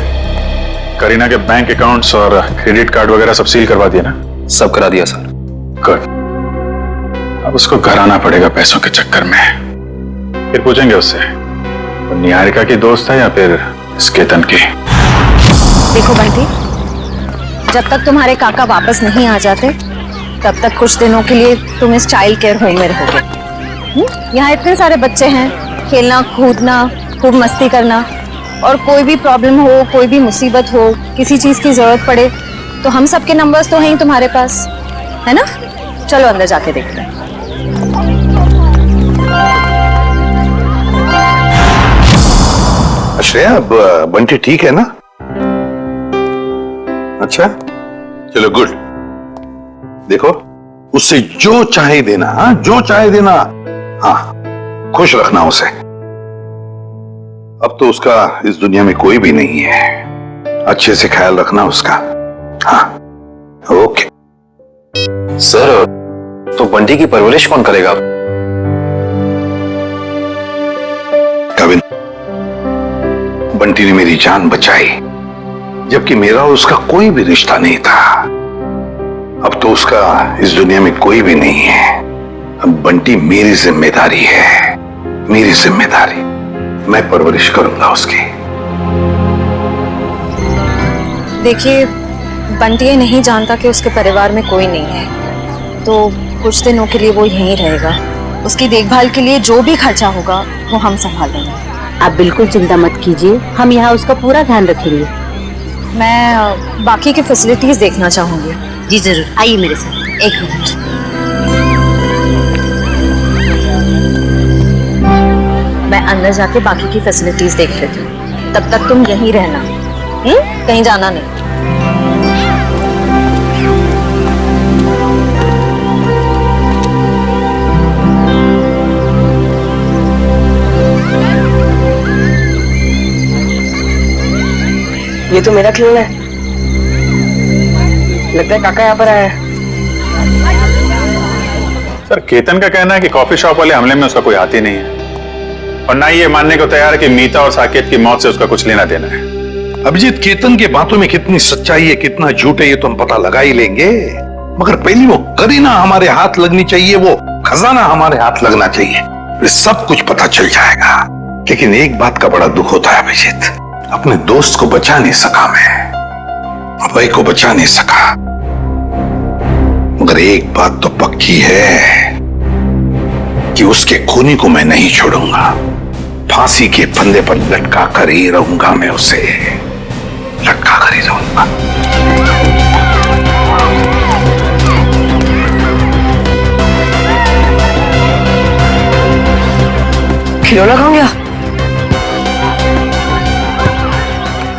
करीना के बैंक अकाउंट्स और क्रेडिट कार्ड वगैरह सब सील करवा दिया ना? सब करा दिया सर। गुड। अब उसको घर आना पड़ेगा पैसों के चक्कर में। फिर पूछेंगे उससे वो निहारिका की दोस्त है या फिर केतन की। देखो बंटी, जब तक तुम्हारे काका वापस नहीं आ जाते तब तक कुछ दिनों के लिए तुम इस चाइल्ड केयर होम में रहोगे। यहाँ इतने सारे बच्चे हैं, खेलना कूदना, खूब मस्ती करना, और कोई भी प्रॉब्लम हो, कोई भी मुसीबत हो, किसी चीज की जरूरत पड़े तो हम सबके नंबर्स तो हैं ही तुम्हारे पास, है ना? चलो अंदर जाके देखते हैं। श्रेया, अब बंटी ठीक है ना? अच्छा, चलो गुड। देखो, उससे जो चाहे देना, हाँ जो चाहे देना, हाँ खुश रखना उसे। अब तो उसका इस दुनिया में कोई भी नहीं है, अच्छे से ख्याल रखना उसका। हाँ ओके। सर, तो बंटी की परवरिश कौन करेगा? कविन, बंटी ने मेरी जान बचाई, जबकि मेरा और उसका कोई भी रिश्ता नहीं था। अब तो उसका इस दुनिया में कोई भी नहीं है। अब बंटी मेरी जिम्मेदारी है, मेरी जिम्मेदारी। मैं परवरिश करूंगा उसकी। देखिए, बंटी ये नहीं जानता कि उसके परिवार में कोई नहीं है, तो कुछ दिनों के लिए वो यहीं रहेगा। उसकी देखभाल के लिए जो भी खर्चा होगा वो हम संभाल लेंगे। आप बिल्कुल चिंता मत कीजिए, हम यहाँ उसका पूरा ध्यान रखेंगे। मैं बाकी की फैसिलिटीज देखना चाहूंगी। जी जरूर, आइए मेरे साथ। एक मिनट। मैं अंदर जाके बाकी की फैसिलिटीज देख लेती हूँ, तब तक तुम यहीं रहना, कहीं जाना नहीं। ये तो मेरा खिलौना है, लगता है काका यहाँ पर आया है। सर, केतन का कहना है कि कॉफी शॉप वाले हमले में उसका कोई हाथ ही नहीं है, और ना ही ये मानने को तैयार है कि मीता और साकेत की मौत से उसका कुछ लेना देना है। अभिजीत, केतन के बातों में कितनी सच्चाई है, कितना झूठ है, ये तो हम पता लगा ही लेंगे। मगर पहली वो करीना हमारे हाथ लगनी चाहिए, वो खजाना हमारे हाथ लगना चाहिए, फिर सब कुछ पता चल जाएगा। लेकिन एक बात का बड़ा दुख होता है अभिजीत, अपने दोस्त को बचा नहीं सका मैं, अभय को बचा नहीं सका। मगर एक बात तो पक्की है कि उसके खूनी को मैं नहीं छोड़ूंगा। फांसी के फंदे पर लटका कर ही रहूंगा, मैं उसे लटका कर ही रहूंगा। खिलौना कहाँ गया?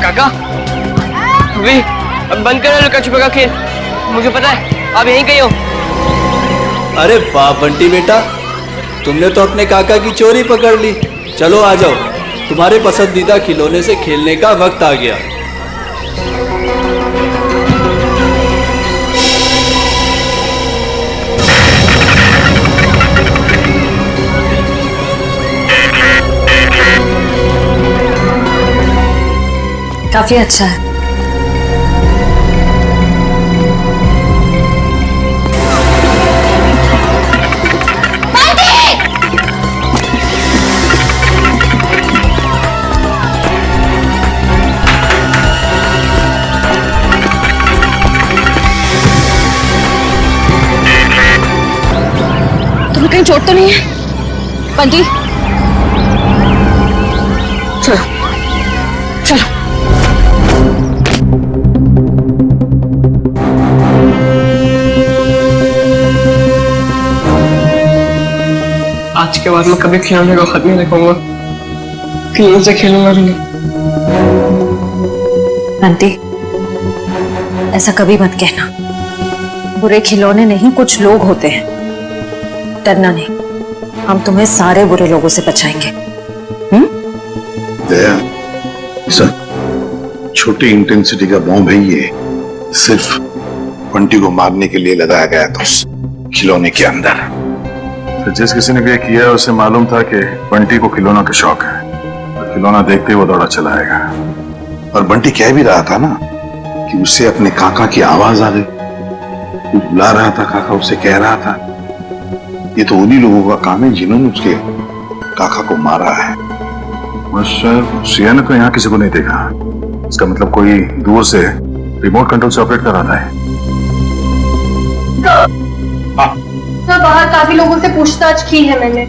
काका, वे अब बंद करो लुका छुपा का खेल, मुझे पता है आप यहीं कहीं हो। अरे वाह बंटी बेटा, तुमने तो अपने काका की चोरी पकड़ ली। चलो आ जाओ, तुम्हारे पसंदीदा खिलौने से खेलने का वक्त आ गया। काफी अच्छा है। कहीं चोट तो नहीं है? बंटी चलो चलो। आज के बाद मैं कभी खिलौने को खत नहीं देखूंगा, खिलौने से खेलूंगा भी नहीं। बंटी ऐसा कभी मत कहना। बुरे खिलौने नहीं, कुछ लोग होते हैं। डरना नहीं, हम तुम्हें सारे बुरे लोगों से बचाएंगे। दया, सर छोटी इंटेंसिटी का बॉम्ब है ये, सिर्फ बंटी को मारने के लिए लगाया गया था उस खिलौने के अंदर। तो जिस किसी ने भी ये किया उसे मालूम था कि बंटी को खिलौना का शौक है, और खिलौना देखते ही वो दौड़ा चला आएगा। और बंटी कह भी रहा था ना कि उससे अपने काका की आवाज आ गई, कुछ बुला रहा था, काका उससे कह रहा था। ये तो उन्हीं लोगों का काम है जिन्होंने उसके काका को मारा है। श्रेया ने तो यहाँ किसी को नहीं देखा, इसका मतलब कोई दूर से रिमोट कंट्रोल से ऑपरेट कर रहा है। सर बाहर काफी लोगों से पूछताछ की है मैंने,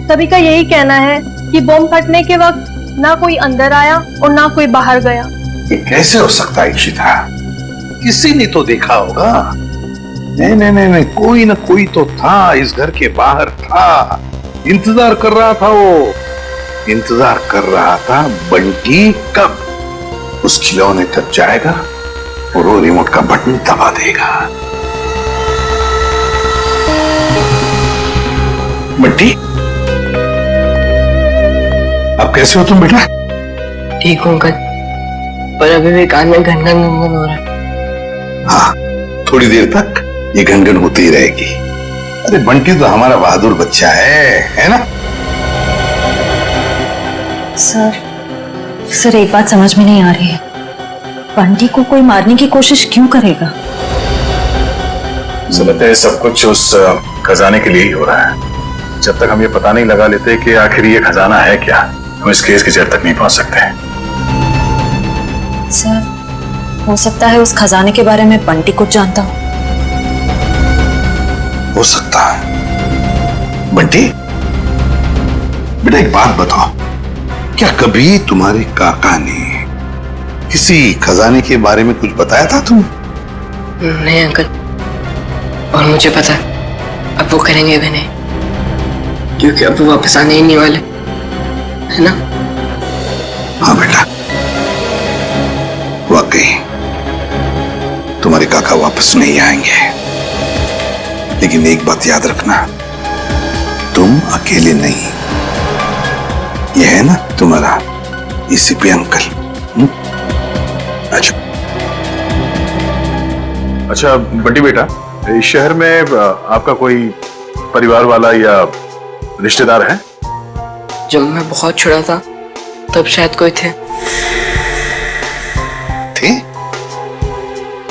सभी का यही कहना है कि बम फटने के वक्त ना कोई अंदर आया और ना कोई बाहर गया। ये कैसे हो सकता है इशिता? किसी ने तो देखा होगा। नहीं नहीं नहीं नहीं, कोई ना कोई तो था, इस घर के बाहर था, इंतजार कर रहा था। वो इंतजार कर रहा था बंटी कब उस खिलौने तक जाएगा और वो रिमोट का बटन दबा देगा। बंटी अब कैसे हो तुम बेटा? ठीक हूँ अंकल, पर अभी भी कान में घन घन हो रहा है। हाँ, थोड़ी देर तक ये घनघन होती ही रहेगी। अरे बंटी तो हमारा बहादुर बच्चा है ना? सर एक बात समझ में नहीं आ रही है, बंटी को कोई मारने की कोशिश क्यों करेगा? मुझे लगता है सब कुछ उस खजाने के लिए ही हो रहा है। जब तक हम ये पता नहीं लगा लेते कि आखिर ये खजाना है क्या, हम इस केस की जड़ तक नहीं पहुंच सकते। सर हो सकता है उस खजाने के बारे में बंटी कुछ जानता हो सकता है। बंटी बेटा एक बात बताओ, क्या कभी तुम्हारे काका ने किसी खजाने के बारे में कुछ बताया था तुम? नहीं अंकल, और मुझे पता अब वो करेंगे भी नहीं, क्योंकि अब वो वापस आने ही नहीं वाले, है ना? हाँ बेटा, वाकई तुम्हारे काका वापस नहीं आएंगे। लेकिन एक बात याद रखना, तुम अकेले नहीं। ये है ना तुम्हारा एसीपी अंकल। अच्छा बंटी बेटा, इस शहर में आपका कोई परिवार वाला या रिश्तेदार है? जब मैं बहुत छोटा था तब शायद कोई थे।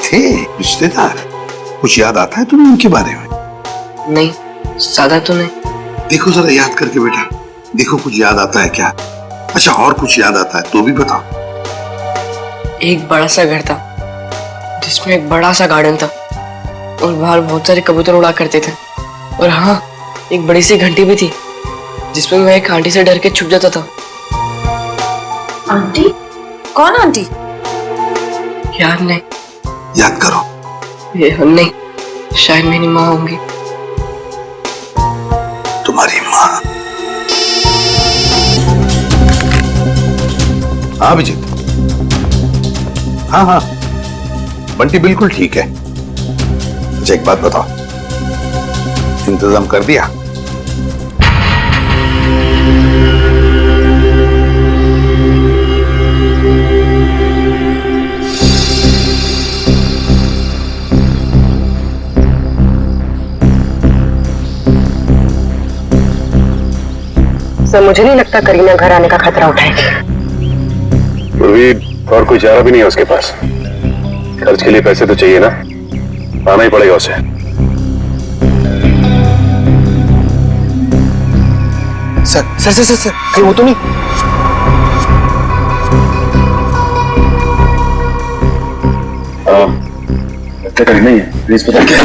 थे रिश्तेदार? कुछ याद आता है तुम्हें उनके बारे में? नहीं, ज्यादा तो नहीं। देखो जरा याद करके बेटा, देखो कुछ याद आता है क्या? अच्छा और कुछ याद आता है तो भी बताओ। एक बड़ा सा घर था जिसमें एक बड़ा सा गार्डन था और बाहर बहुत सारे कबूतर उड़ा करते थे। और हाँ, एक बड़ी सी घंटी भी थी जिसमें मैं एक आंटी से डर के छुप जाता था। आंटी? कौन आंटी? याद नहीं। याद करो। ये हम नहीं, शायद मेरी माँ होंगी। तुम्हारी माँ? हाँ अभिजीत, हाँ हाँ बंटी बिल्कुल ठीक है। अच्छा एक बात बताओ, इंतजाम कर दिया? सर मुझे नहीं लगता करीना घर आने का खतरा उठाएगी। और कोई चारा भी नहीं है उसके पास। खर्च के लिए पैसे तो चाहिए ना, आना ही पड़ेगा उसे। सर कहीं वो तो नहीं? नहीं है, प्लीज पता क्या?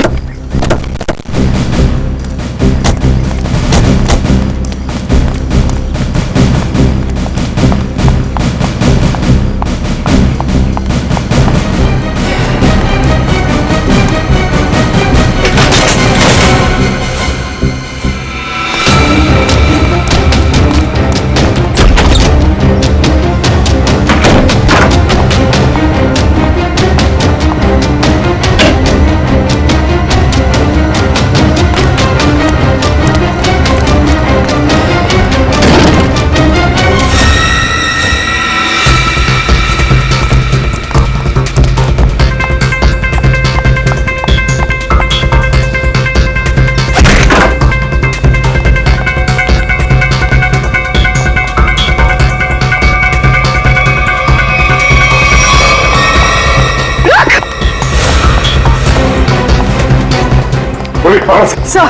बाहर से। सर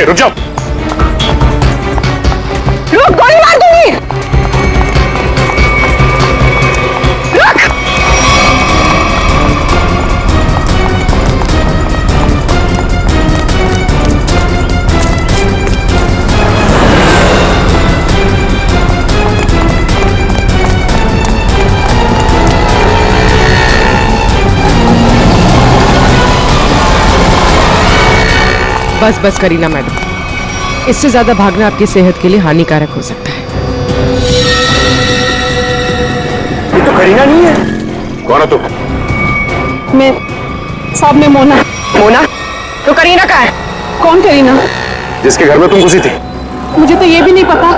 रुक जाओ। रुक, गोली मार दूंगी। रुक। बस बस करीना मैडम, इससे ज्यादा भागना आपकी सेहत के लिए हानिकारक हो सकता है। ये तो करीना नहीं है। कौन है तू? मैं साहब, मैं मोना। मोना? तो करीना कहाँ है? कौन करीना? जिसके घर में तुम घुसी थी। मुझे तो ये भी नहीं पता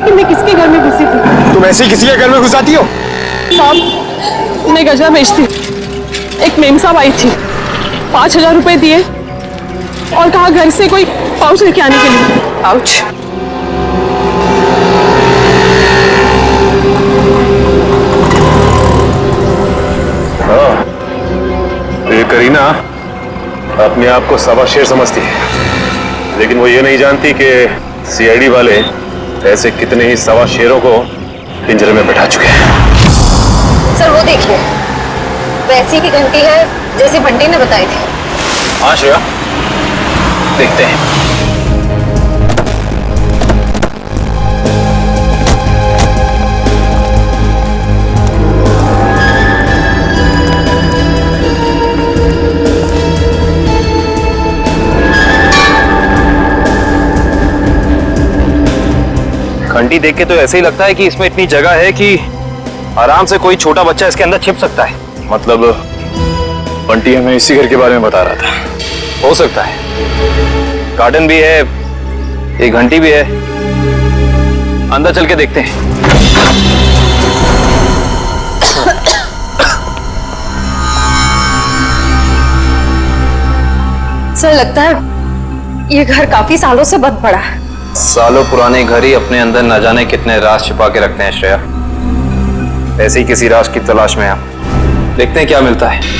कि मैं किसके घर में घुसी थी। तुम ऐसे ही किसी के घर में घुसाती हो? साहब, मैं गजा बेचती। एक मेम साहब आई थी, 5,000 रुपए दिए और कहा घर से कोई पाउच लेके आने के लिए। पाउच? हाँ, ये करीना अपने आप को सवा शेर समझती है, लेकिन वो ये नहीं जानती कि सीआईडी वाले ऐसे कितने ही सवा शेरों को पिंजरे में बैठा चुके हैं। सर वो देखिए, वैसी की घंटी है जैसी बंटी ने बताई थी। हाँ श्रेया, देखते हैं। घंटी देख के तो ऐसे ही लगता है कि इसमें इतनी जगह है कि आराम से कोई छोटा बच्चा इसके अंदर छिप सकता है। मतलब बंटी हमें इसी घर के बारे में बता रहा था। हो सकता है, गार्डन भी है, एक घंटी भी है। अंदर चल के देखते हैं। सर लगता है ये घर काफी सालों से बंद पड़ा है। सालों पुराने घर ही अपने अंदर न जाने कितने राज छिपा के रखते हैं श्रेया। ऐसे ही किसी राज की तलाश में आप देखते हैं क्या मिलता है।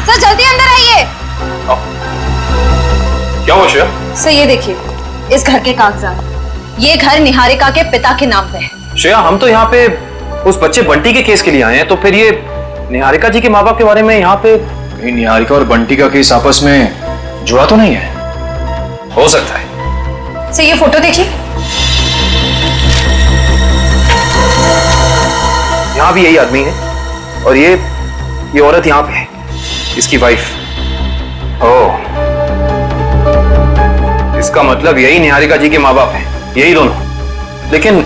सर जल्दी अंदर आइए। क्या हुआ श्रेया? सर ये देखिए, इस घर के कागजात। ये घर निहारिका के पिता के नाम पे है। श्रेया, हम तो यहाँ पे उस बच्चे बंटी के केस के लिए आए हैं, तो फिर ये निहारिका जी के माँ बाप के बारे में यहाँ पे? कहीं निहारिका और बंटी का केस आपस में जुड़ा तो नहीं है? हो सकता है। सर ये फोटो देखिए। यहाँ भी यही आदमी है और ये औरत यहाँ पे है, इसकी वाइफ। ओह, इसका मतलब यही निहारिका जी के माँ बाप हैं, यही दोनों। लेकिन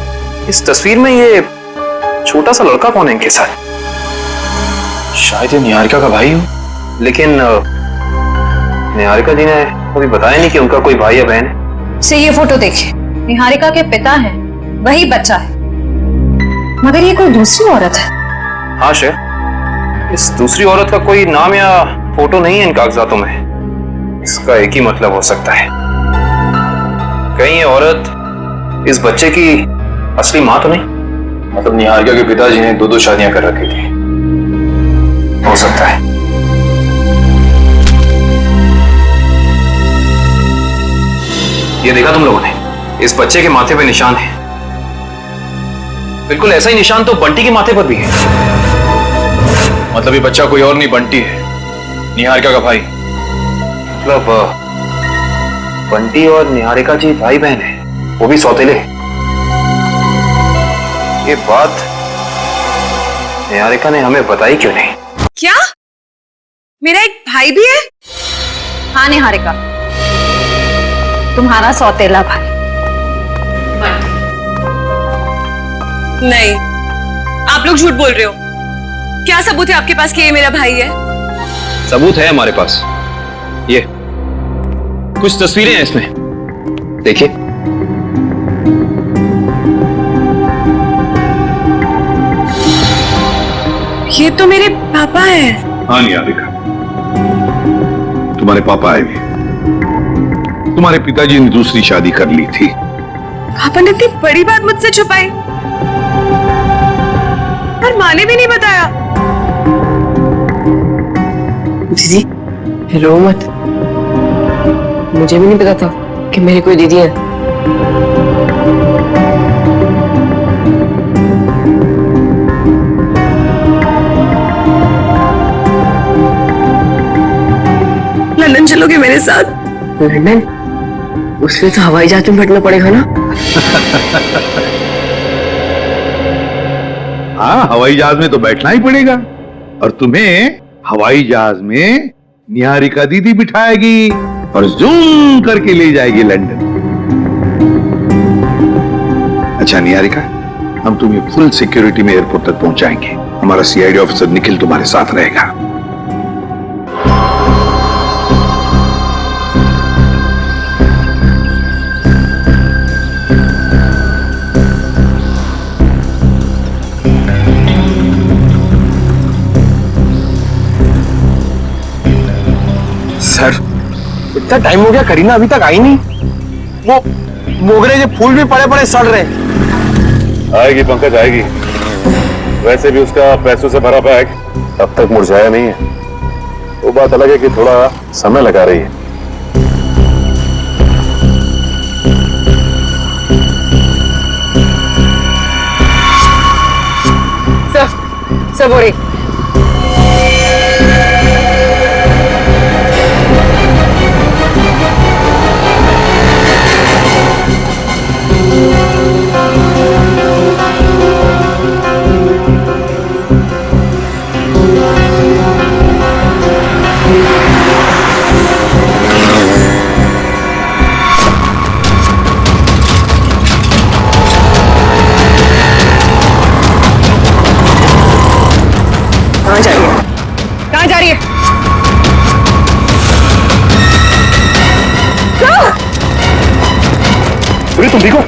इस तस्वीर में ये छोटा सा लड़का कौन है इनके साथ? शायद ये निहारिका का भाई हो। लेकिन निहारिका जी ने कभी बताया नहीं कि उनका कोई भाई या बहन है। से ये फोटो देखिए, निहारिका के पिता हैं, वही बच्चा है, मगर ये कोई दूसरी औरत है। हाँ श्रेया, इस दूसरी औरत का कोई नाम या फोटो नहीं है इन कागजातों में। इसका एक ही मतलब हो सकता है, कहीं ये औरत इस बच्चे की असली माँ तो नहीं? मतलब निहारिका के पिताजी ने 2-2 शादियां कर रखी थी। हो सकता है। ये देखा तुम लोगों ने, इस बच्चे के माथे पे निशान है। बिल्कुल ऐसा ही निशान तो बंटी के माथे पर भी है। मतलब ये बच्चा कोई और नहीं, बंटी है, निहारिका का भाई। मतलब बंटी और निहारिका जी भाई बहन है, वो भी सौतेले। ये बात निहारिका ने हमें बताई क्यों नहीं? क्या मेरा एक भाई भी है? हाँ निहारिका, तुम्हारा सौतेला भाई। नहीं, आप लोग झूठ बोल रहे हो। क्या सबूत है आपके पास कि ये मेरा भाई है? सबूत है हमारे पास, ये कुछ तस्वीरें हैं इसमें, देखिए। ये तो मेरे पापा है। हाँ निहारिका, तुम्हारे पापा आए भी। तुम्हारे पिताजी ने दूसरी शादी कर ली थी। पापा ने इतनी बड़ी बात मुझसे छुपाई और माँ ने भी नहीं बताया। दीदी रो मत, मुझे भी नहीं पता था कि मेरी कोई दीदी है। लंदन चलोगे मेरे साथ? लंदन? उसके तो हवाई जहाज में बैठना पड़ेगा ना। हाँ, हवाई जहाज में तो बैठना ही पड़ेगा, और तुम्हें हवाई जहाज में निहारिका दीदी बिठाएगी और जूम करके ले जाएगी लंदन। अच्छा निहारिका, हम तुम्हें फुल सिक्योरिटी में एयरपोर्ट तक पहुंचाएंगे। हमारा सीआईडी ऑफिसर निखिल तुम्हारे साथ रहेगा। सर, इतना टाइम हो गया, करीना अभी तक आई नहीं। वो मोगरे के फूल भी पड़े पड़े सड़ रहे। आएगी पंकज, आएगी। वैसे भी उसका पैसों से भरा बैग अब तक मुरझाया नहीं है। वो बात अलग है कि थोड़ा समय लगा रही है। सब हो रही। कहाँ जा रही है? अरे तुम देखो,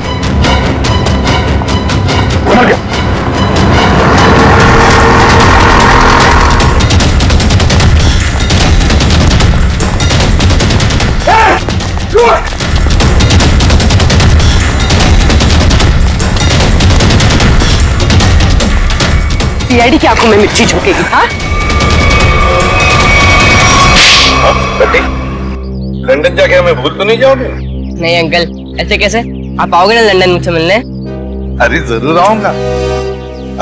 मर गया। सीआईडी की आंखों में मिर्ची झोंकेगी? हाँ, लंदन जाके हमें भूल तो नहीं जाओगे? नहीं अंकल, ऐसे कैसे? आप आओगे ना लंदन मुझसे मिलने? अरे जरूर आऊंगा,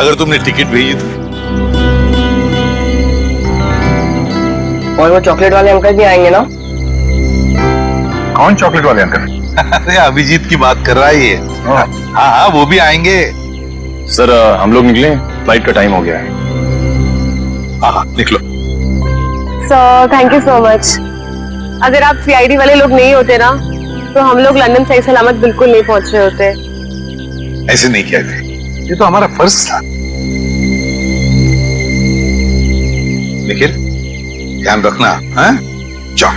अगर तुमने टिकट भेजी तो। और वो चॉकलेट वाले अंकल भी आएंगे ना? कौन चॉकलेट वाले अंकल? अरे अभिजीत की बात कर रहा है ये। हाँ हाँ, वो भी आएंगे। सर हम लोग निकले, फ्लाइट का टाइम हो गया है। हाँ निकलो। Sir thank you so much. अगर आप सीआईडी वाले लोग नहीं होते ना, तो हम लोग लंदन सही सलामत बिल्कुल नहीं पहुंच रहे होते। ऐसे नहीं किया थे, ये तो हमारा फर्ज था। निखिल ध्यान रखना। हाँ जाओ।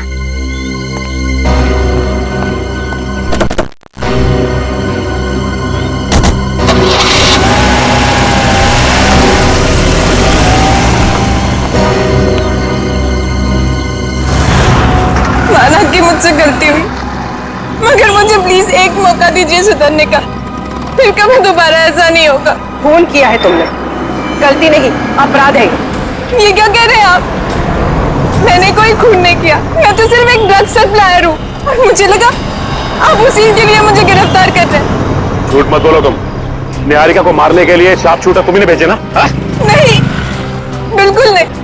माना कि मुझसे गलती हुई, मगर मुझे प्लीज एक मौका दीजिए सुधरने का। फिर कभी दोबारा ऐसा नहीं होगा। खून किया है तुमने, गलती नहीं अपराध है। ये क्या कह रहे हैं आप? मैंने कोई खून नहीं किया, मैं तो सिर्फ एक ड्रग सप्लायर हूँ, और मुझे लगा आप उसी के लिए मुझे गिरफ्तार कर रहे हैं। झूठ मत बोलो तुम। निहारिका को मारने के लिए शार्प शूटर तुम्ही ने भेजे ना? हा? नहीं, बिल्कुल नहीं।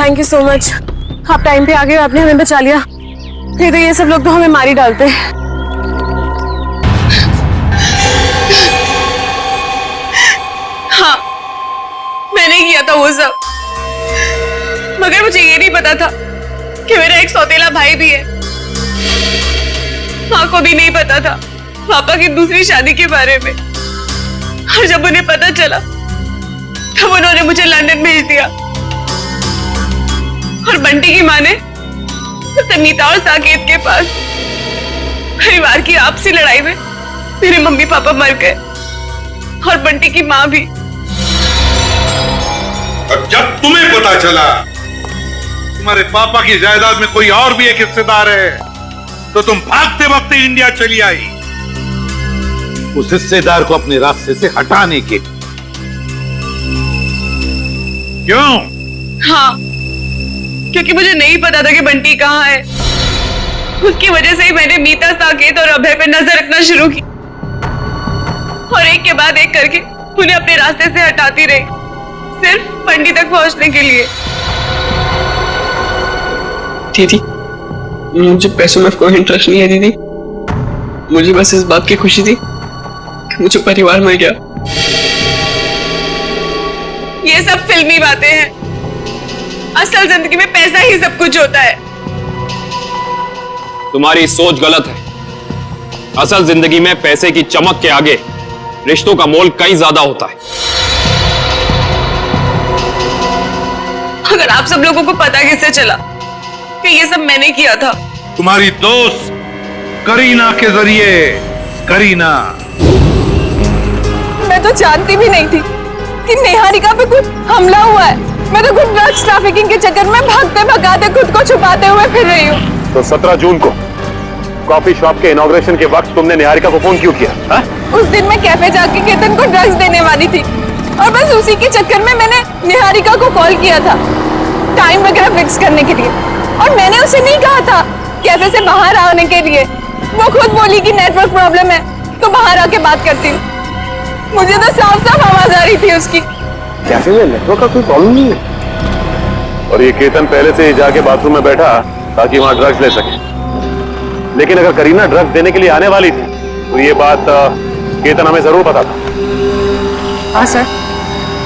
Thank you so much. आप टाइम पे आ गए, आपने हमें बचा लिया। नहीं तो ये सब लोग तो हमें मार ही डालते। हाँ, मैंने किया था वो सब, मगर मुझे ये नहीं पता था कि मेरा एक सौतेला भाई भी है। माँ को भी नहीं पता था पापा की दूसरी शादी के बारे में, और जब उन्हें पता चला तब उन्होंने मुझे लंदन भेज दिया। और बंटी की माँ ने उसे मीता और साकेत के पास। परिवार की आपसी लड़ाई में मेरे मम्मी पापा मर गए, और बंटी की माँ भी। और जब तुम्हें पता चला तुम्हारे पापा की जायदाद में कोई और भी एक हिस्सेदार है, तो तुम भागते भागते इंडिया चली आई उस हिस्सेदार को अपने रास्ते से हटाने के। क्यों? हाँ, क्योंकि मुझे नहीं पता था कि बंटी कहाँ है। उसकी वजह से ही मैंने मीता, साकेत और अभय पे नजर रखना शुरू की, और एक के बाद एक करके उन्हें अपने रास्ते से हटाती रही, सिर्फ बंटी तक पहुंचने के लिए। दीदी, मुझे पैसों में कोई इंटरेस्ट नहीं है दीदी। मुझे बस इस बात की खुशी थी कि मुझे परिवार मिल गया। ये सब फिल्मी बातें हैं, असल जिंदगी में पैसा ही सब कुछ होता है। तुम्हारी सोच गलत है। असल जिंदगी में पैसे की चमक के आगे रिश्तों का मोल कहीं ज्यादा होता है। अगर आप सब लोगों को पता कैसे चला कि ये सब मैंने किया था? तुम्हारी दोस्त करीना के जरिए। करीना, मैं तो जानती भी नहीं थी कि निहारिका पे कुछ हमला हुआ है। मैं तो खुद ड्रग्स ट्रैफिकिंग के चक्कर में भागते भगाते खुद को छुपाते हुए फिर रही हूँ। तो 17 जून को कॉफी शॉप के इनॉग्रेशन के वक्त तुमने निहारिका को फोन क्यों किया? हा? उस दिन मैं कैफे जाके केतन को ड्रग्स देने वाली थी, और बस उसी के चक्कर में मैंने निहारिका को कॉल किया था टाइम वगैरह फिक्स करने के लिए। और मैंने उसे नहीं कहा था कैफे से बाहर आने के लिए। वो खुद बोली कि नेटवर्क प्रॉब्लम है तो बाहर आके बात करती हूँ। मुझे तो साफ साफ आवाज आ रही थी उसकी। कैफे में नेटवर्क का कोई प्रॉब्लम नहीं है। और ये केतन पहले से ही जाके बाथरूम में बैठा ताकि वहां ड्रग्स ले सके। लेकिन अगर करीना ड्रग्स देने के लिए आने वाली थी तो ये बात केतन हमें जरूर पता था। हाँ सर,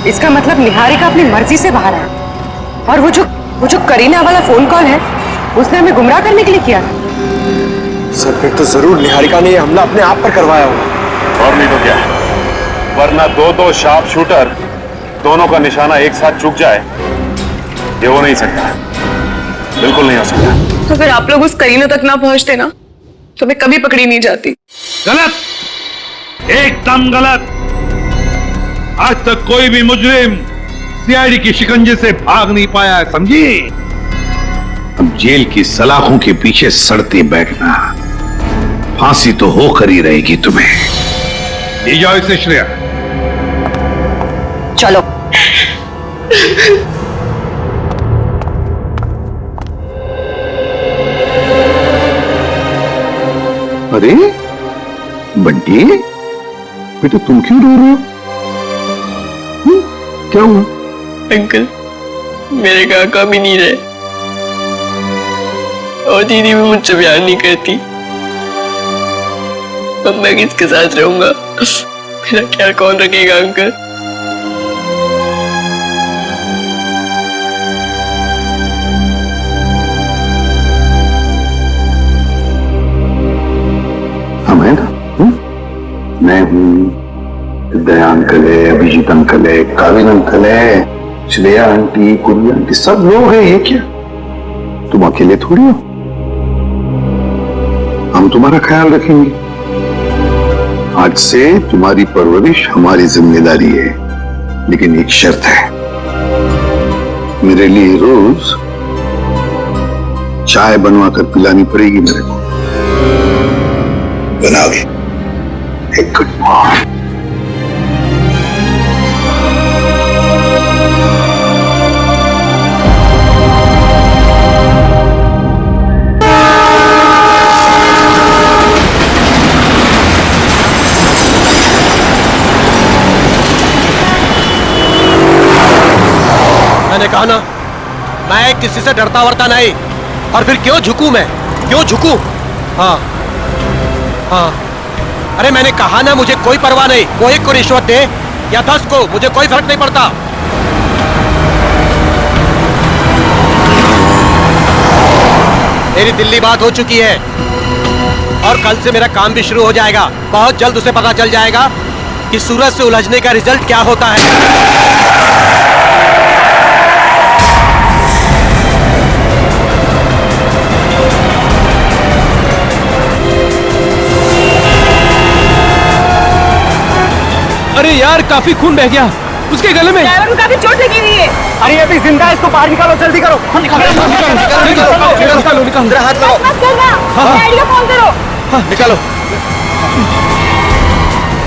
इसका मतलब निहारिका अपनी मर्जी से बाहर आया, और वो जो करीना वाला फोन कॉल है उसने हमें गुमराह करने के लिए किया। सर फिर तो जरूर निहारिका ने ये हमला अपने आप पर करवाया होगा। और नहीं तो क्या, वरना दो शार्प शूटर दोनों का निशाना एक साथ चूक जाए, ये हो नहीं सकता, बिल्कुल नहीं हो सकता। अगर आप लोग उस करीना तक ना पहुंचते ना तो मैं कभी पकड़ी नहीं जाती। गलत, एकदम गलत। आज तक कोई भी मुजरिम सीआईडी की शिकंजे से भाग नहीं पाया है, समझी? अब जेल की सलाखों के पीछे सड़ते बैठना, फांसी तो होकर ही रहेगी तुम्हें। ले जाओ इसे श्रेया। चलो। अरे बंटी, बेटा तुम क्यों रो रहे हो? क्या हुआ? अंकल, मेरे काका भी नहीं रहे, और दीदी भी मुझसे प्यार नहीं करती। अब मैं किसके साथ रहूंगा? मेरा ख्याल कौन रखेगा अंकल? हम है ना, मैं हूँ, दया अंकल है, अभिजीत अंकल है, काविन अंकल है, श्रेया आंटी, कुर्मी आंटी, सब लोग हैं। ये क्या, तुम अकेले थोड़ी हो? हम तुम्हारा ख्याल रखेंगे। आज से तुम्हारी परवरिश हमारी जिम्मेदारी है, लेकिन एक शर्त है, मेरे लिए रोज चाय बनवा कर पिलानी पड़ेगी मेरे को। बनाओगे? एक गुड मॉर्निंग। मैंने कहा ना, मैं किसी से डरता वरता नहीं। और फिर क्यों झुकूं मैं? क्यों झुकूं? हाँ हाँ, अरे मैंने कहा ना, मुझे कोई परवाह नहीं। वो 1 को रिश्वत दे या 10 को, मुझे कोई फर्क नहीं पड़ता। मेरी दिल्ली बात हो चुकी है और कल से मेरा काम भी शुरू हो जाएगा। बहुत जल्द उसे पता चल जाएगा कि सूरज से उलझने का रिजल्ट क्या होता है। अरे यार, काफी खून बह गया उसके गले में। ड्राइवर को काफी चोट लगी हुई है। अरे अभी जिंदा है, इसको बाहर निकालो, जल्दी करो। निकालो। जरा हाथ लगाओ। मत करना, डैडी को फोन करो। हाँ, निकालो।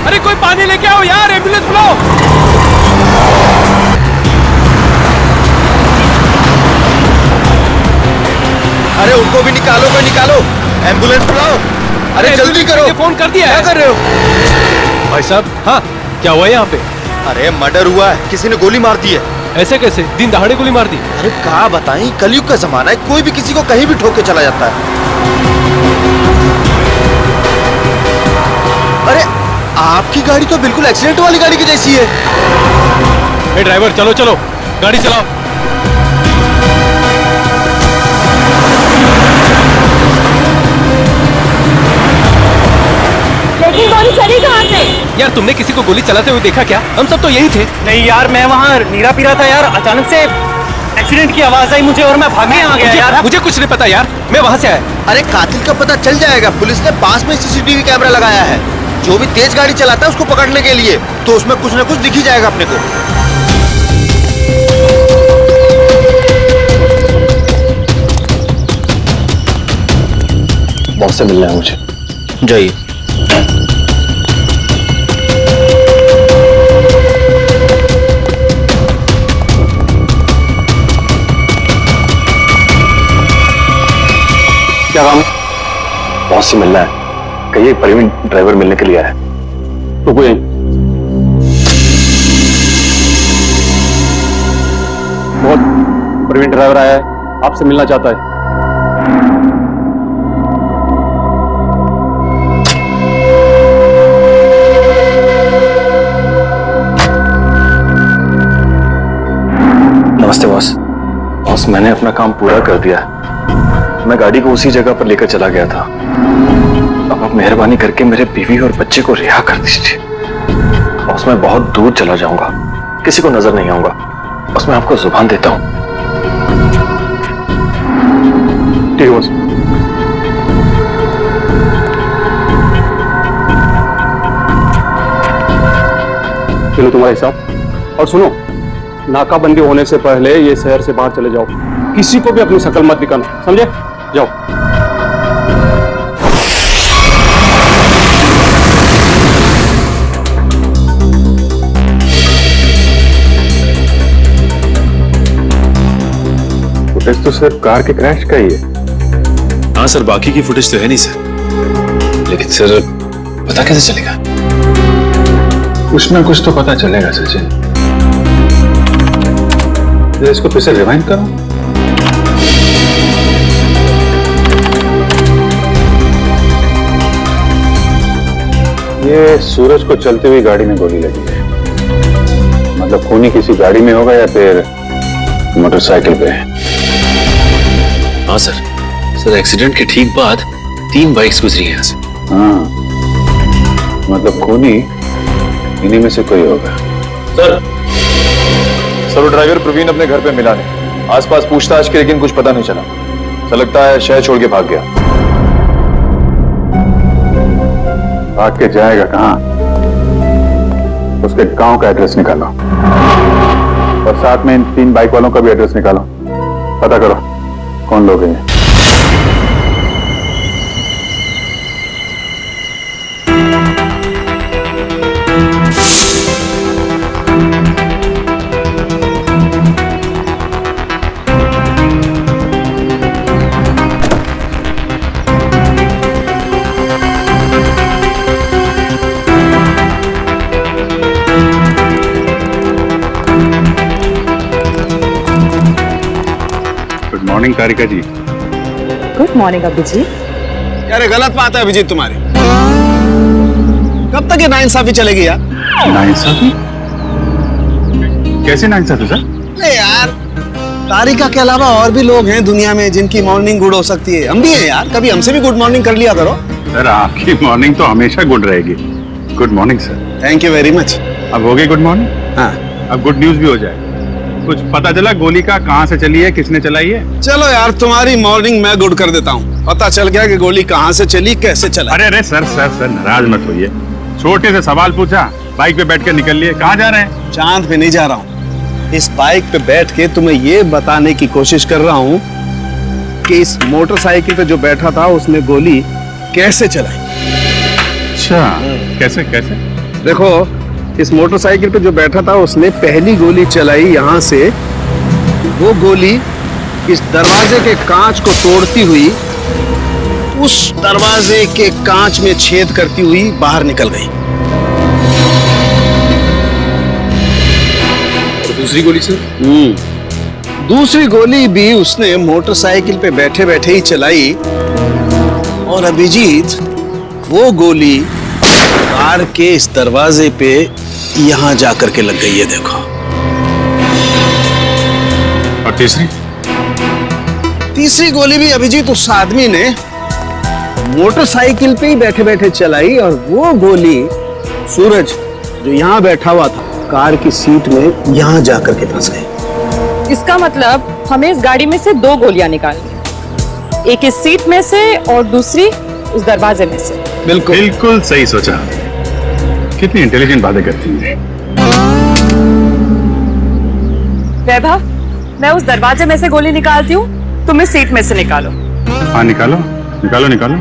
अरे कोई पानी लेके आओ यार, एम्बुलेंस बुलाओ। अरे उनको भी निकालो, कोई निकालो, एम्बुलेंस बुलाओ। अरे जल्दी करो। फोन कर दिया। क्या कर रहे हो भाई साहब? हाँ, क्या हुआ यहाँ पे? अरे मर्डर हुआ है, किसी ने गोली मार दी है। ऐसे कैसे? दिन दहाड़े गोली मार दी? अरे क्या बताएं, कलयुग का जमाना है, कोई भी किसी को कहीं भी ठोक के चला जाता है। अरे आपकी गाड़ी तो बिल्कुल एक्सीडेंट वाली गाड़ी की जैसी है। ए ड्राइवर, चलो चलो, गाड़ी चलाओ। लेकिन गोली चली कहाँ से? यार तुमने किसी को गोली चलाते हुए देखा क्या? हम सब तो यही थे। नहीं यार, मैं वहाँ नीरा पी रहा था यार, अचानक से एक्सीडेंट की आवाज आई मुझे और मैं भागने आ गया यार। मुझे कुछ नहीं पता यार, मैं वहाँ से आया। अरे कातिल का पता चल जाएगा, पुलिस ने पास में सीसीटीवी कैमरा लगाया है। जो भी तेज गाड़ी चलाता है उसको पकड़ने के लिए, तो उसमें कुछ ना कुछ दिख ही जाएगा अपने को। बॉस से मिलना है मुझे। जाइए। क्या काम है? बॉस से मिलना है, कहिए प्रवीण ड्राइवर मिलने के लिए आया है। तो कोई बहुत प्रवीण ड्राइवर आया है, आपसे मिलना चाहता है। नमस्ते बॉस। बॉस, मैंने अपना काम पूरा कर दिया। मैं गाड़ी को उसी जगह पर लेकर चला गया था। अब आप मेहरबानी करके मेरे बीवी और बच्चे को रिहा कर दीजिए। बॉस, मैं बहुत दूर चला जाऊंगा, किसी को नजर नहीं आऊंगा। बस मैं आपको जुबान देता हूं। ठीक है बॉस। चलो तुम्हारा हिसाब। और सुनो, नाकाबंदी होने से पहले ये शहर से बाहर चले जाओ, किसी को भी अपनी शक्ल मत दिखाना, समझे? जाओ। फुटेज तो सिर्फ कार के क्रैश का ही है। हाँ सर, बाकी की फुटेज तो है नहीं सर। लेकिन सर पता कैसे चलेगा? कुछ ना कुछ तो पता चलेगा सचिन। इसको फिर से रिवाइंड करो। ये सूरज को चलती हुई गाड़ी में गोली लगी है, मतलब खूनी किसी गाड़ी में होगा या फिर मोटरसाइकिल पे। हाँ सर। सर एक्सीडेंट के ठीक बाद 3 बाइक्स गुजरी हैं यहाँ से। हाँ, मतलब खूनी इन्हीं में से कोई होगा। सर ड्राइवर प्रवीण अपने घर पे मिला नहीं। आसपास पूछताछ की, लेकिन कुछ पता नहीं चला। ऐसा लगता है शहर छोड़ के भाग गया। भाग के जाएगा कहाँ? उसके गांव का एड्रेस निकालो और साथ में इन 3 बाइक वालों का भी एड्रेस निकालो। पता करो कौन लोग हैं। Morning Tarika ji. Good morning Abhijeet. यार गलत बात है अभिजीत तुम्हारी। कब तक ये नाइंसाफी चलेगी यार? नाइंसाफी? कैसे नाइंसाफी सर? नहीं यार, तारिका के अलावा और भी लोग हैं दुनिया में जिनकी मॉर्निंग गुड हो सकती है। हम भी हैं यार, कभी हमसे भी गुड मॉर्निंग कर लिया करो। सर आपकी मॉर्निंग तो हमेशा गुड रहेगी। Good morning sir. Thank you very much. अब हो गई गुड मॉर्निंग? हाँ। अब गुड न्यूज भी हो जाए। कुछ पता चला गोली का कहाँ से चली है, किसने चलाई है? चलो यार, तुम्हारी मॉर्निंग मैं गुड कर देता हूँ। पता चल गया कि गोली कहाँ से चली, कैसे चला। अरे अरे सर सर सर नाराज मत होइए। छोटे से सवाल पूछा, बाइक पे बैठ कर निकल लिए। कहाँ जा रहे हैं? चांद पे नहीं जा रहा हूँ। इस बाइक पे बैठ के तुम्हें ये बताने की कोशिश कर रहा हूँ कि इस मोटरसाइकिल पे जो बैठा था उसने गोली कैसे चलाई। अच्छा, कैसे कैसे? देखो, इस मोटरसाइकिल पे जो बैठा था उसने पहली गोली चलाई यहाँ से। वो गोली इस दरवाजे के कांच को तोड़ती हुई उस दरवाजे के कांच में छेद करती हुई बाहर निकल गई। और दूसरी गोली सर? दूसरी गोली भी उसने मोटरसाइकिल पे बैठे बैठे ही चलाई। और अभिजीत, वो गोली कार के इस दरवाजे पे यहां जाकर के लग गई है, देखो। और तीसरी? तीसरी गोली भी अभिजीत उस आदमी ने मोटरसाइकिल पे ही बैठे बैठे चलाई। और वो गोली सूरज जो यहाँ बैठा हुआ था कार की सीट में, यहाँ जाकर के फंस गई। इसका मतलब हमें इस गाड़ी में से 2 गोलियां निकालनी, एक इस सीट में से और दूसरी उस दरवाजे में से। बिल्कुल बिल्कुल सही सोचा। कितनी इंटेलिजेंट बातें करती हैं। वैभव, मैं उस दरवाजे में से गोली निकालती हूँ, तुम इस सीट में से निकालो। हाँ निकालो निकालो निकालो।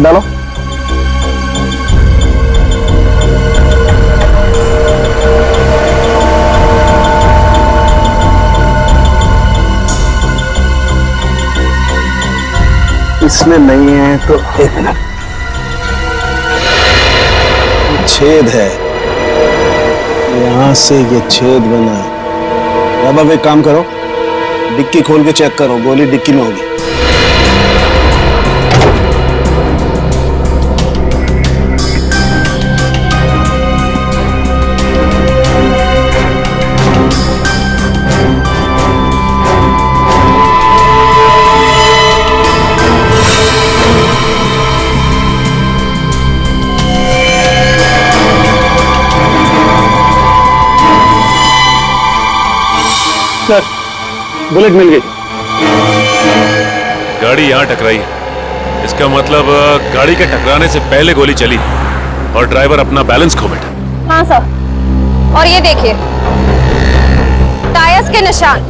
डालो। इसमें नहीं है तो एक मिनट, छेद है यहां से, ये छेद बना है। अब एक काम करो, डिक्की खोल के चेक करो, गोली डिक्की में होगी। सर, बुलेट मिल गई। गाड़ी यहाँ टकराई है, इसका मतलब गाड़ी के टकराने से पहले गोली चली और ड्राइवर अपना बैलेंस खो बैठा। हाँ सर, और ये देखिए टायर्स के निशान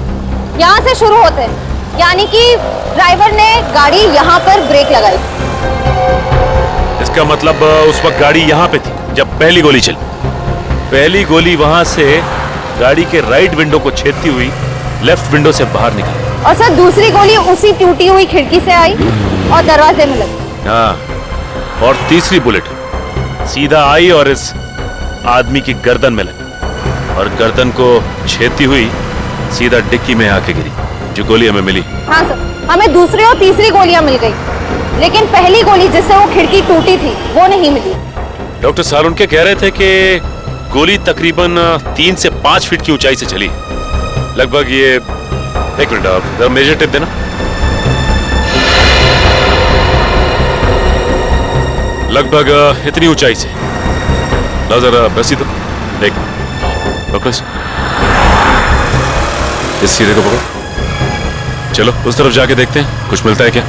यहाँ से शुरू होते हैं, यानी कि ड्राइवर ने गाड़ी यहाँ पर ब्रेक लगाई। इसका मतलब उस वक्त गाड़ी यहाँ पे थी जब पहली गोली चली। पहली गोली वहां से गाड़ी के राइट विंडो को छेदती हुई लेफ्ट विंडो से बाहर निकली। और सर दूसरी गोली उसी टूटी हुई खिड़की से आई और दरवाजे में लगी। हाँ, और तीसरी बुलेट सीधा आई और इस आदमी की गर्दन में लगी और गर्दन को छेदती हुई सीधा डिक्की में आके गिरी, जो गोली हमें मिली। हाँ सर, हमें दूसरी और तीसरी गोलियां मिल गई, लेकिन पहली गोली जिससे वो खिड़की टूटी थी वो नहीं मिली। डॉक्टर सालुनके कह रहे थे कि गोली तकरीबन 3 से 5 फीट की ऊंचाई से चली, लगभग ये, एक मिनट आप जरा मेजर टेप देना, लगभग इतनी ऊंचाई से। ला जरा बसी तो देख डॉक्टर, इस सीधे को पकड़ो, चलो उस तरफ जाके देखते हैं कुछ मिलता है क्या।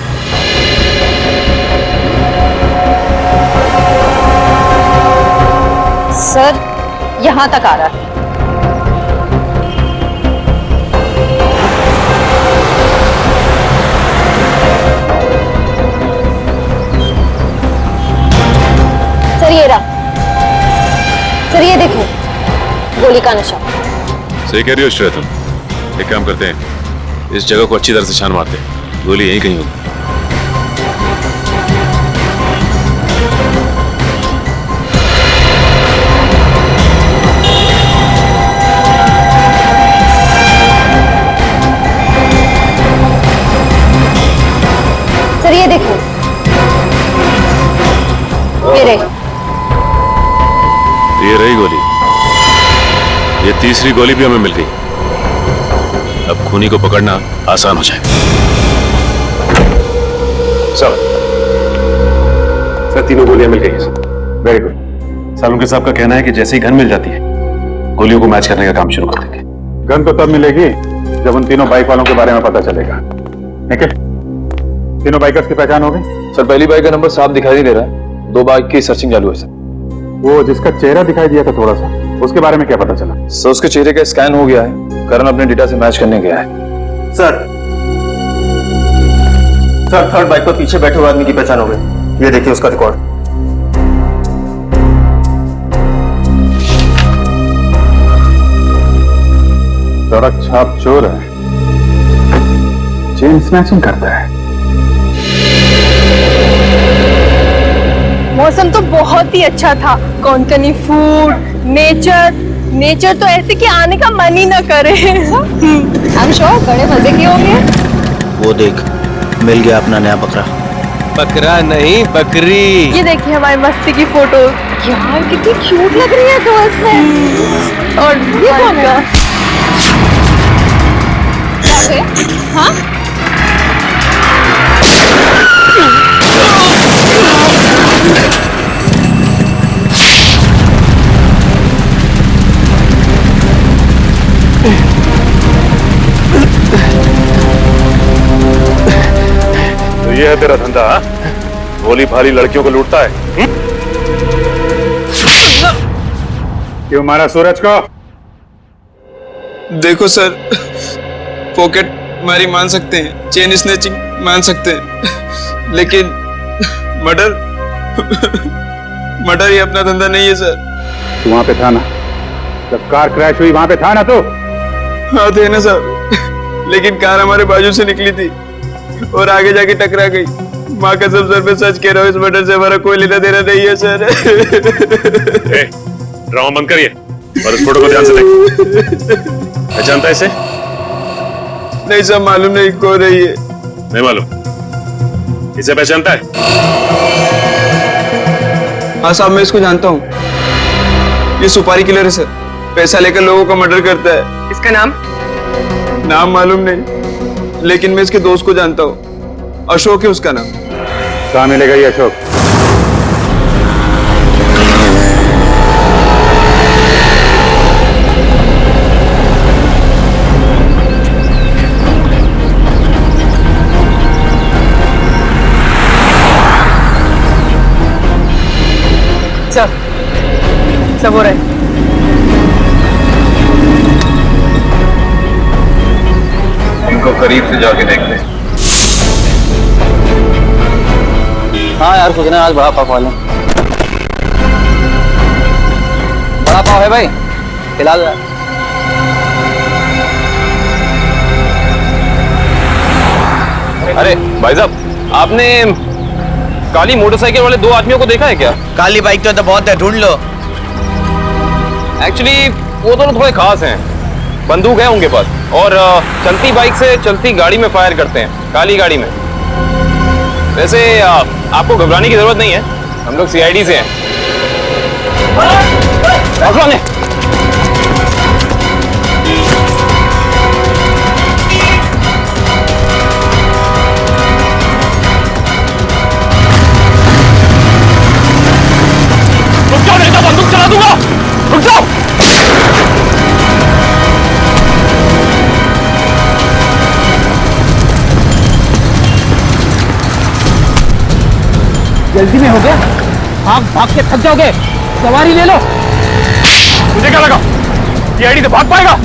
सर यहां तक आ रहा है। सर ये रहा, सर ये देखिए गोली का निशान। सही कह रही हो श्रेया तुम। एक काम करते हैं, इस जगह को अच्छी तरह से छान मारते हैं। गोली यहीं कहीं होगी। सर ये देखो, ये रही गोली। ये तीसरी गोली भी हमें मिल गई। अब खूनी को पकड़ना आसान हो जाएगा। सर तीनों गोलियां मिल गई सर। Very good. सालुंके साहब का कहना है कि जैसे ही गन मिल जाती है गोलियों को मैच करने का काम शुरू कर देंगे। गन तो तब मिलेगी जब उन तीनों बाइक वालों के बारे में पता चलेगा। ठीक है, तीनों बाइकर्स की पहचान हो गई? सर पहली बाइक का नंबर साफ दिखाई नहीं दे रहा है। 2 बाइक की सर्चिंग चालू है सर। वो जिसका चेहरा दिखाई दिया था थोड़ा सा, उसके बारे में क्या पता चला? सर उसके चेहरे का स्कैन हो गया है। करण अपने डेटा से मैच करने गया है। सर थर्ड बाइक पर पीछे बैठे हुए आदमी की पहचान हो गई। ये देखिए उसका रिकॉर्ड। सड़क छाप चोर है, चेन स्नैचिंग करता है। मौसम तो बहुत ही अच्छा था। कोंकणी फूड, नेचर तो ऐसे कि आने का मन ही ना करे। I'm sure बड़े मजे की होंगे। वो देख, मिल गया अपना नया बकरा। बकरा नहीं, बकरी। ये देखिए हमारी मस्ती की फोटो। यार कितनी क्यूट लग रही है दोस्त में। और ये कौन है? हाँ? तो ये है तेरा धंधा? भोली भाली लड़कियों को लूटता है? क्यों मारा सूरज को? देखो सर, पॉकेट मारी मान सकते हैं, चेन स्नैचिंग मान सकते हैं, लेकिन मर्डर ही अपना धंधा नहीं है सर। तू वहां पे था ना जब कार क्रैश हुई? वहां पे था ना तू? हाँ थे ना सर, लेकिन कार हमारे बाजू से निकली थी और आगे जाके टकरा गई। माँ कसम सर, मैं सच कह रहा हूँ, इस मर्डर से हमारा कोई लेना देना नहीं है सर। ड्रामा बंद करिए और इस फोटो को ध्यान से देख। पहचानता है इसे? नहीं सर, मालूम नहीं कौन है ये। नहीं मालूम? इसे पहचानता है? हाँ साहब, मैं इसको जानता हूँ। ये सुपारी किलर है सर, पैसा लेकर लोगों का मर्डर करता है। इसका नाम मालूम नहीं, लेकिन मैं इसके दोस्त को जानता हूँ। अशोक है उसका नाम। कहाँ मिलेगा ये अशोक? सब हो रहा है। इनको करीब से जाके देखते हैं। हाँ यार, सोच रहे हैं आज बड़ा पाव खा लें। बड़ा पाव है भाई, खिला दो। अरे भाई साहब, आपने काली मोटरसाइकिल वाले 2 आदमियों को देखा है क्या? काली बाइक तो बहुत है, ढूंढ लो। एक्चुअली वो दोनों थोड़े खास हैं। बंदूक है उनके पास और चलती बाइक से चलती गाड़ी में फायर करते हैं, काली गाड़ी में। वैसे आपको घबराने की जरूरत नहीं है, हम लोग सीआईडी से हैं। रुक जाओ नहीं तो बंदूक चला दूंगा। रुक जाओ। जल्दी में हो गया, भाग के थक जाओगे, सवारी ले लो। मुझे क्या लगा सीआईडी से भाग पाएगा?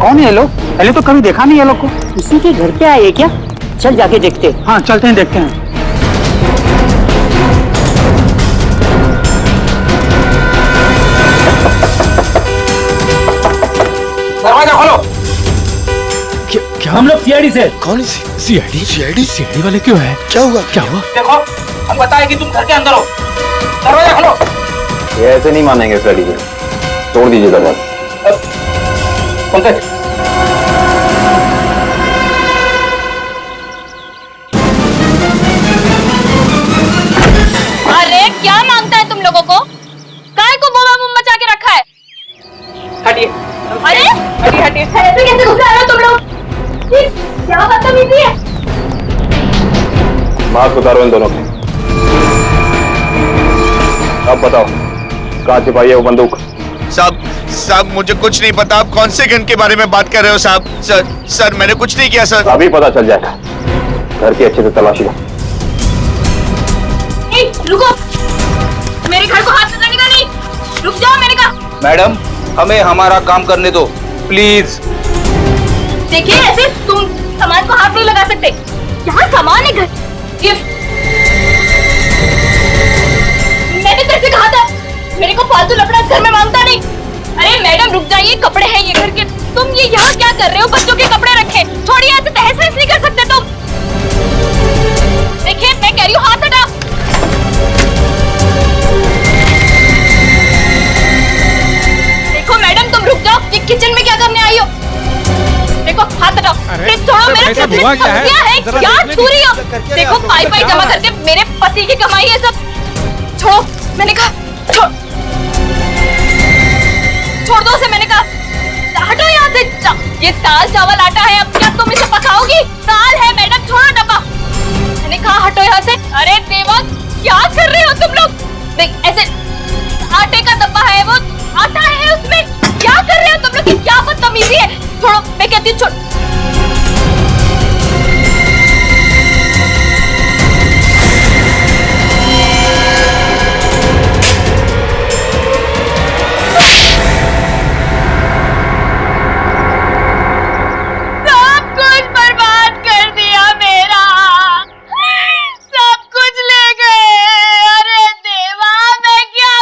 कौन है ये लोग? पहले तो कभी देखा नहीं ये लोग को। किसी के घर पे आए क्या? चल जाके देखते। हाँ चलते हैं, देखते हैं। दरवाजा खोलो। क्या? हम लोग सीआईडी से। कौन सीआईडी? सीआईडी वाले क्यों है? क्या हुआ? देखो, हम बताए कि तुम घर के अंदर हो। दरवाजा खोलो। ये ऐसे नहीं मानेंगे फ्रेडी जी, तोड़ दीजिए दरवाजा। पंकज, अरे क्या मांगता है तुम लोगों को? काय को बोमा बुम मचा के रखा है? हटिए। अरे हटिए। ऐसे कैसे घुस रहे हो तुम लोग? क्या बदतमीजी है? मास्क उतारो इन दोनों के। अब बताओ, कहाँ छिपाई है वो बंदूक? साहब मुझे कुछ नहीं पता। आप कौन से गन के बारे में बात कर रहे हो साहब? सर मैंने कुछ नहीं किया सर। अभी पता चल जाएगा। घर की अच्छे से तलाशी लो। रुको, मेरे घर को हाथ लगाने का नहीं। रुक जाओ, मैंने कहा। मैडम, हमें हमारा काम करने दो प्लीज। देखिए, ऐसे तुम सामान को हाथ नहीं लगा सकते। यहाँ सामान है, घर गिफ्ट। मैंने तेरे कहा था मेरे को फालतू लफड़ा घर में मांगता नहीं। अरे मैडम रुक जाइए, कपड़े हैं ये घर के। तुम ये यहाँ क्या कर रहे हो? बच्चों के कपड़े रखे। छोड़िए, ऐसे तहस नहस नहीं कर सकते तुम। देखिए, मैं कह रही हूँ हाथ हटा। देखो मैडम, तुम रुक जाओ। ये किचन में क्या करने आई हो? देखो, हाथ हटाओ। फ्रिज छोड़ो। मेरा सब्जियां है, क्या छू रही हो? देखो, पाई पाई जमा करके मेरे पति की कमाई है सब। छोड़ो, मैंने कहा। छोड़ दो उसे, मैंने कहा। हटो यहाँ से। ये दाल चावल आटा है, अब क्या तुम इसे पकाओगी? दाल है मैडम, छोड़ो डब्बा। मैंने कहा हटो यहाँ से। अरे देवा, क्या कर रहे हो तुम लोग? देख, ऐसे आटे का डब्बा है, वो आटा है उसमें। क्या कर रहे हो तुम लोग? क्या बदतमीजी है? छोड़ो, मैं कहती हूँ छोड़। सब कुछ बर्बाद कर दिया मेरा। सब कुछ ले गए। अरे देवा, मैं क्या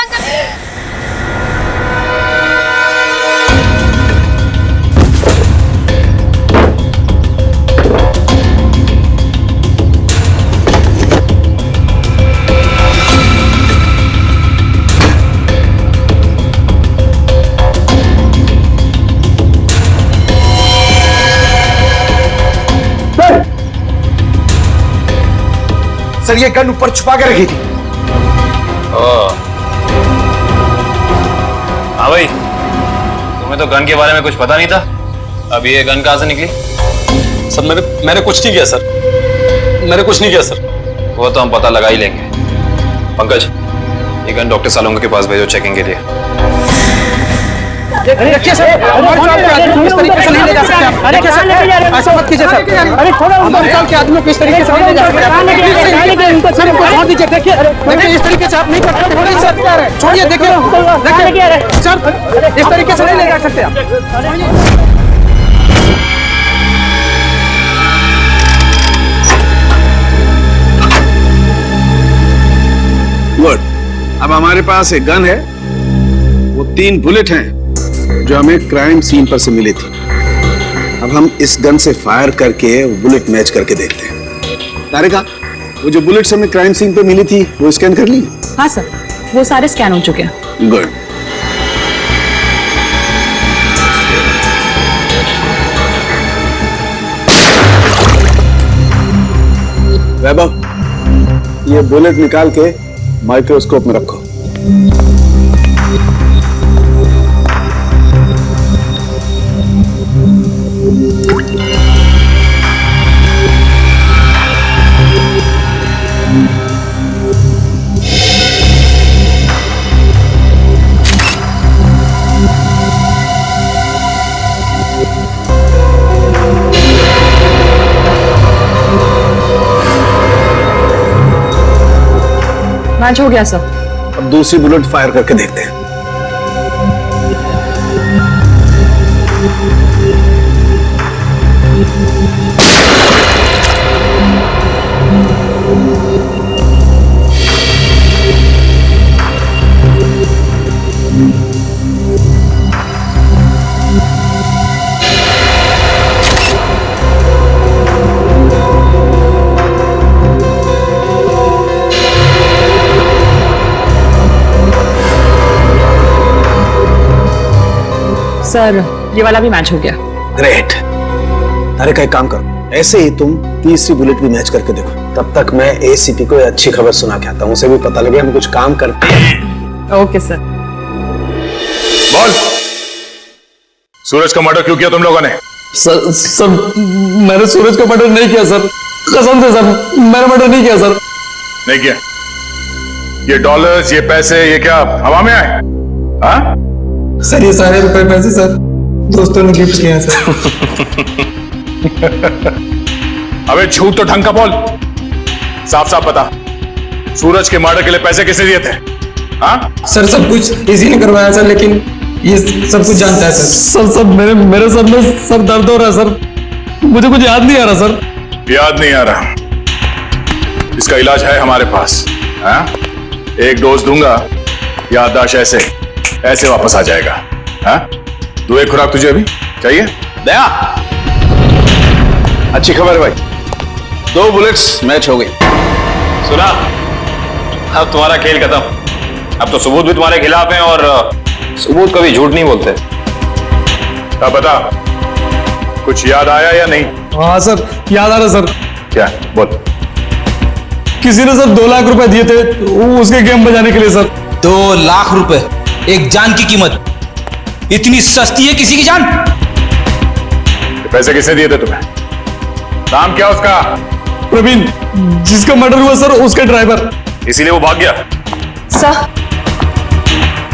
सर, ये गन ऊपर छुपा के रखी थी। हाँ भाई, तुम्हें तो गन के बारे में कुछ पता नहीं था। अब ये गन कहाँ से निकली? सर मैंने कुछ नहीं किया सर। मैंने कुछ नहीं किया सर। वो तो हम पता लगा ही लेंगे। पंकज, ये गन डॉक्टर सालोंगा के पास भेजो चेकिंग के लिए। रखिए सर, इस तरीके से नहीं ले जा सकते आप। अरे ऐसा मत कीजिए सर। अरे थोड़ा हमारे साल के आदमियों को इस तरीके से नहीं ले जा सकते। सर, इनको छोड़ दीजिए। देखिए, इस तरीके से आप नहीं कर सकते। छोड़िए सर, छोड़िए। देखिए सर, इस तरीके से नहीं ले जा सकते आप। गुड। अब हमारे पास एक गन है, वो 3 बुलेट हैं जो हमें क्राइम सीन पर से मिली थी। अब हम इस गन से फायर करके वो बुलेट मैच करके देखते हैं। तारिका, वो जो बुलेट्स हमें क्राइम सीन पे मिली थी वो स्कैन कर ली? हाँ सर, वो सारे स्कैन हो चुके हैं। गुड। वैभव, ये बुलेट निकाल के माइक्रोस्कोप में रखो। मैच हो गया सर। अब दूसरी बुलेट फायर करके देखते हैं। सर ये वाला भी मैच हो गया। ग्रेट। अरे का एक काम करो, ऐसे ही तुम तीसरी बुलेट भी मैच करके देखो, तब तक मैं एसीपी को अच्छी खबर सुना के आता हूँ, उसे भी पता लगे हम कुछ काम करते हैं। Okay sir. बोल, सूरज का मर्डर क्यों किया तुम लोगों ने? सर मैंने सूरज का मर्डर नहीं किया सर, कसम से सर, मैंने मर्डर नहीं किया सर। नहीं किया? ये डॉलर्स, ये पैसे, ये क्या हवा में आए? हाँ? सर ये सारे रुपए पैसे सर दोस्तों ने गिफ्ट किए हैं सर। अबे झूठ तो ढंग का बोल, साफ साफ बता, सूरज के मर्डर के लिए पैसे किसने दिए थे? हाँ? सर सब कुछ इसी ने करवाया सर, लेकिन ये सब कुछ जानता है सर। सर मेरे सर में सर दर्द हो रहा है सर, मुझे कुछ याद नहीं आ रहा सर। याद नहीं आ रहा? इसका इलाज है हमारे पास। हाँ? एक डोज दूंगा, याददाश्त ऐसे ऐसे वापस आ जाएगा। हाँ? दो एक खुराक तुझे अभी चाहिए? दया, अच्छी खबर है भाई, 2 बुलेट्स मैच हो गई। सुना, अब तुम्हारा खेल खत्म। अब तो सबूत भी तुम्हारे खिलाफ हैं और सबूत कभी झूठ नहीं बोलते। अब बता, कुछ याद आया या नहीं? हाँ सर याद आ रहा सर। क्या? बोल। किसी ने सर 2 लाख रुपए दिए थे उसके गेम बजाने के लिए सर। 2 लाख रुपए, एक जान की कीमत, इतनी सस्ती है किसी की जान? पैसे किसने दिए थे तुम्हें? नाम क्या उसका? प्रवीण, जिसका मर्डर हुआ सर उसका ड्राइवर। इसीलिए वो भाग गया?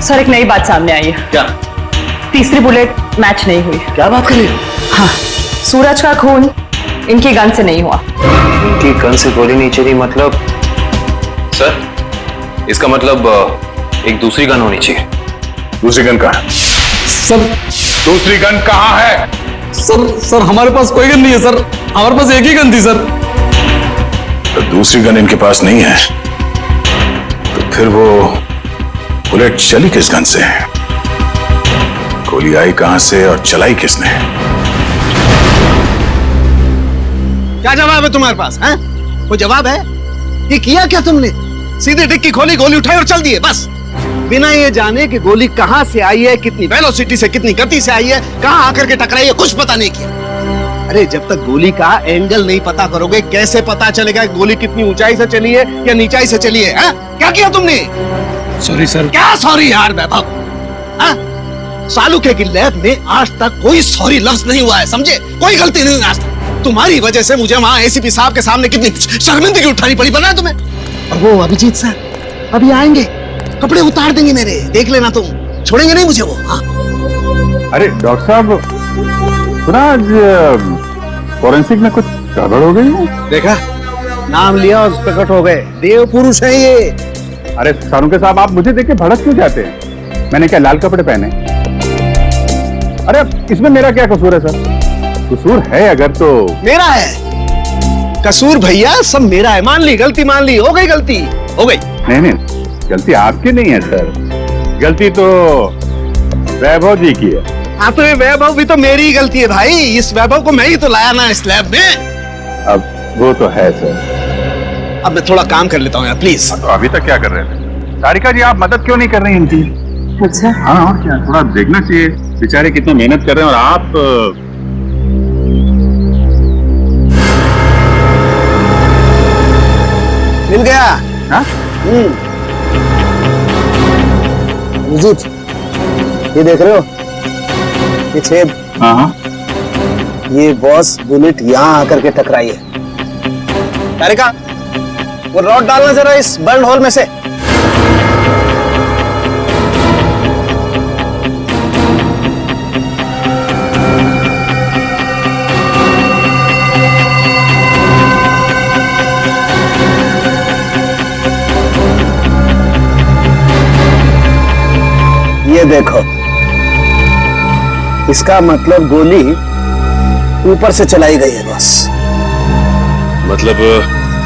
सर एक नई बात सामने आई है। क्या? तीसरी बुलेट मैच नहीं हुई। क्या बात कर रही हो? हाँ, सूरज का खून इनकी गन से नहीं हुआ। इनकी गन से गोली नहीं चली मतलब? सर इसका मतलब एक दूसरी गन होनी चाहिए। दूसरी गन कहाँ है? सर दूसरी गन कहाँ है? सर हमारे पास कोई गन नहीं है सर, हमारे पास एक ही गन थी सर। तो दूसरी गन इनके पास नहीं है, तो फिर वो बुलेट चली किस गन से? गोली आई कहां से और चलाई किसने? क्या जवाब है तुम्हारे पास? हैं? कोई जवाब है? ये किया क्या तुमने? सीधे डिक्की खोली, गोली उठाई और चल दिए बस, बिना ये जाने कि गोली कहां से आई है, कितनी वेलोसिटी से, कितनी गति से आई है, कहां आकर के टकराई है, कुछ पता नहीं किया। अरे जब तक गोली का एंगल नहीं पता करोगे कैसे पता चलेगा गोली कितनी ऊंचाई से चली है या नीचाई से चली है? क्या किया तुमने? Sorry sir. क्या सॉरी यार वैभव? सालुके की लैब में आज तक कोई सॉरी लफ्ज नहीं हुआ है, समझे? कोई गलती नहीं हुई आज तक। तुम्हारी वजह से मुझे वहां एसीपी साहब के सामने कितनी शर्मिंदगी उठानी पड़ी, पता है तुम्हें? और वो अभिजीत सर अभी आएंगे, कपड़े उतार देंगे मेरे, देख लेना तुम, छोड़ेंगे नहीं मुझे वो। हाँ। अरे डॉक्टर साहब, सुना आज फॉरेंसिक में कुछ गड़बड़ हो गई है? देखा, नाम लिया और प्रकट हो गए, देव पुरुष है ये। अरे सारुके साहब, आप मुझे देख के भड़क क्यों जाते हैं? मैंने क्या लाल कपड़े पहने? अरे इसमें मेरा क्या कसूर है सर? कसूर है अगर तो मेरा है कसूर भैया, सब मेरा है। मान ली गलती, मान ली, हो गई गलती, हो गई। नहीं, गलती आपकी नहीं है सर, गलती तो वैभव जी की है। हाँ तो ये वैभव भी तो मेरी ही गलती है भाई, इस वैभव को मैं ही तो लाया ना इस लैब में। अब वो तो है सर। अब मैं थोड़ा काम कर लेता हूँ यार प्लीज। तो अभी तक क्या कर रहे थे? सारिका जी, आप मदद क्यों नहीं कर रही इनकी? अच्छा हाँ, और क्या, थोड़ा देखना चाहिए, बेचारे कितना मेहनत कर रहे हैं और आप मिल गया। हाँ? अभिजीत, ये देख रहे हो ये छेद? हाँ। ये बॉस बुलेट यहाँ आकर के टकराई है। तारिका, वो रॉड डालना जरा इस बर्न होल में से। ये देखो, इसका मतलब गोली ऊपर से चलाई गई है बस। मतलब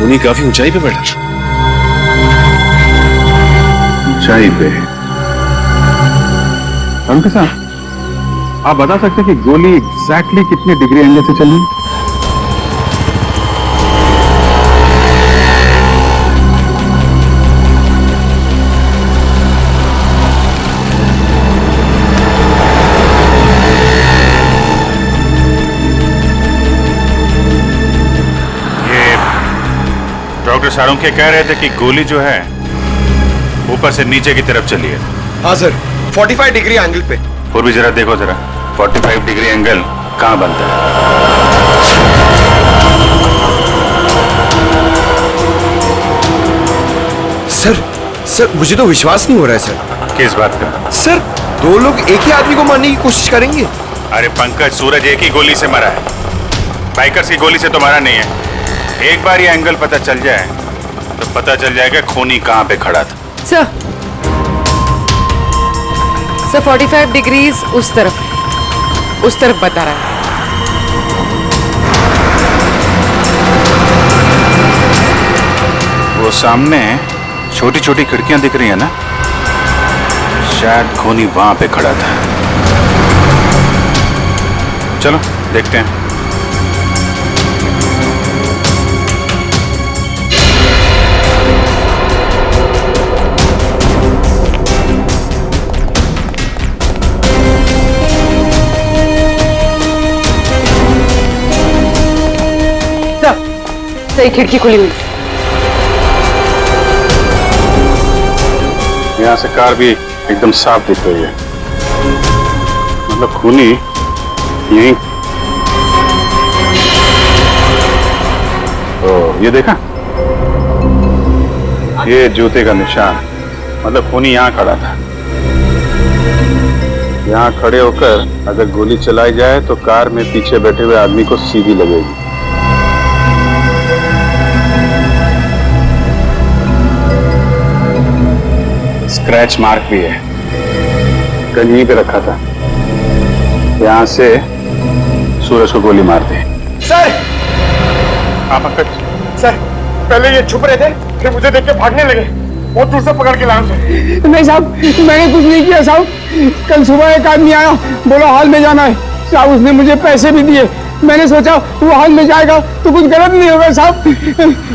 उन्हीं काफी ऊंचाई पे बैठा। ऊंचाई पे? सारुके साहब, आप बता सकते हैं कि गोली एग्जैक्टली कितने डिग्री एंगल से चली? डॉक्टर सारुंखे कह रहे थे कि गोली जो है ऊपर से नीचे की तरफ चली है। हाँ सर, 45 डिग्री एंगल पे। और भी जरा देखो जरा 45 डिग्री एंगल कहाँ बनता है। सर मुझे तो विश्वास नहीं हो रहा है सर। किस बात का? सर 2 लोग एक ही आदमी को मारने की कोशिश करेंगे? अरे पंकज, सूरज एक ही गोली से मरा है, बाइकर्स की गोली से तो मरा नहीं है। एक बार ये एंगल पता चल जाए तो पता चल जाएगा खूनी कहाँ पे खड़ा था। सर 45 डिग्रीज उस तरफ बता रहा है। वो सामने छोटी छोटी खिड़कियां दिख रही है ना, शायद खूनी वहां पे खड़ा था। चलो देखते हैं। सही खिड़की खुली हुई। यहाँ से कार भी एकदम साफ दिख रही है, मतलब खूनी यहीं। तो ये देखा, ये जूते का निशान, मतलब खूनी यहाँ खड़ा था। यहाँ खड़े होकर अगर गोली चलाई जाए तो कार में पीछे बैठे हुए आदमी को सीधी लगेगी। स्क्रैच मार्क भी है, गन यहीं पे रखा था। यहाँ से सूरज को गोली मार दी। सर! हाँ पंकज। सर पहले ये छुप रहे थे, फिर मुझे देख के भागने लगे, बहुत दूर से पकड़ के लाया उसे। नहीं साहब, मैंने कुछ नहीं किया साहब। कल सुबह एक आदमी आया, बोला हॉल में जाना है साहब, उसने मुझे पैसे भी दिए। मैंने सोचा वो हॉल में जाएगा तो कुछ गलत नहीं होगा साहब,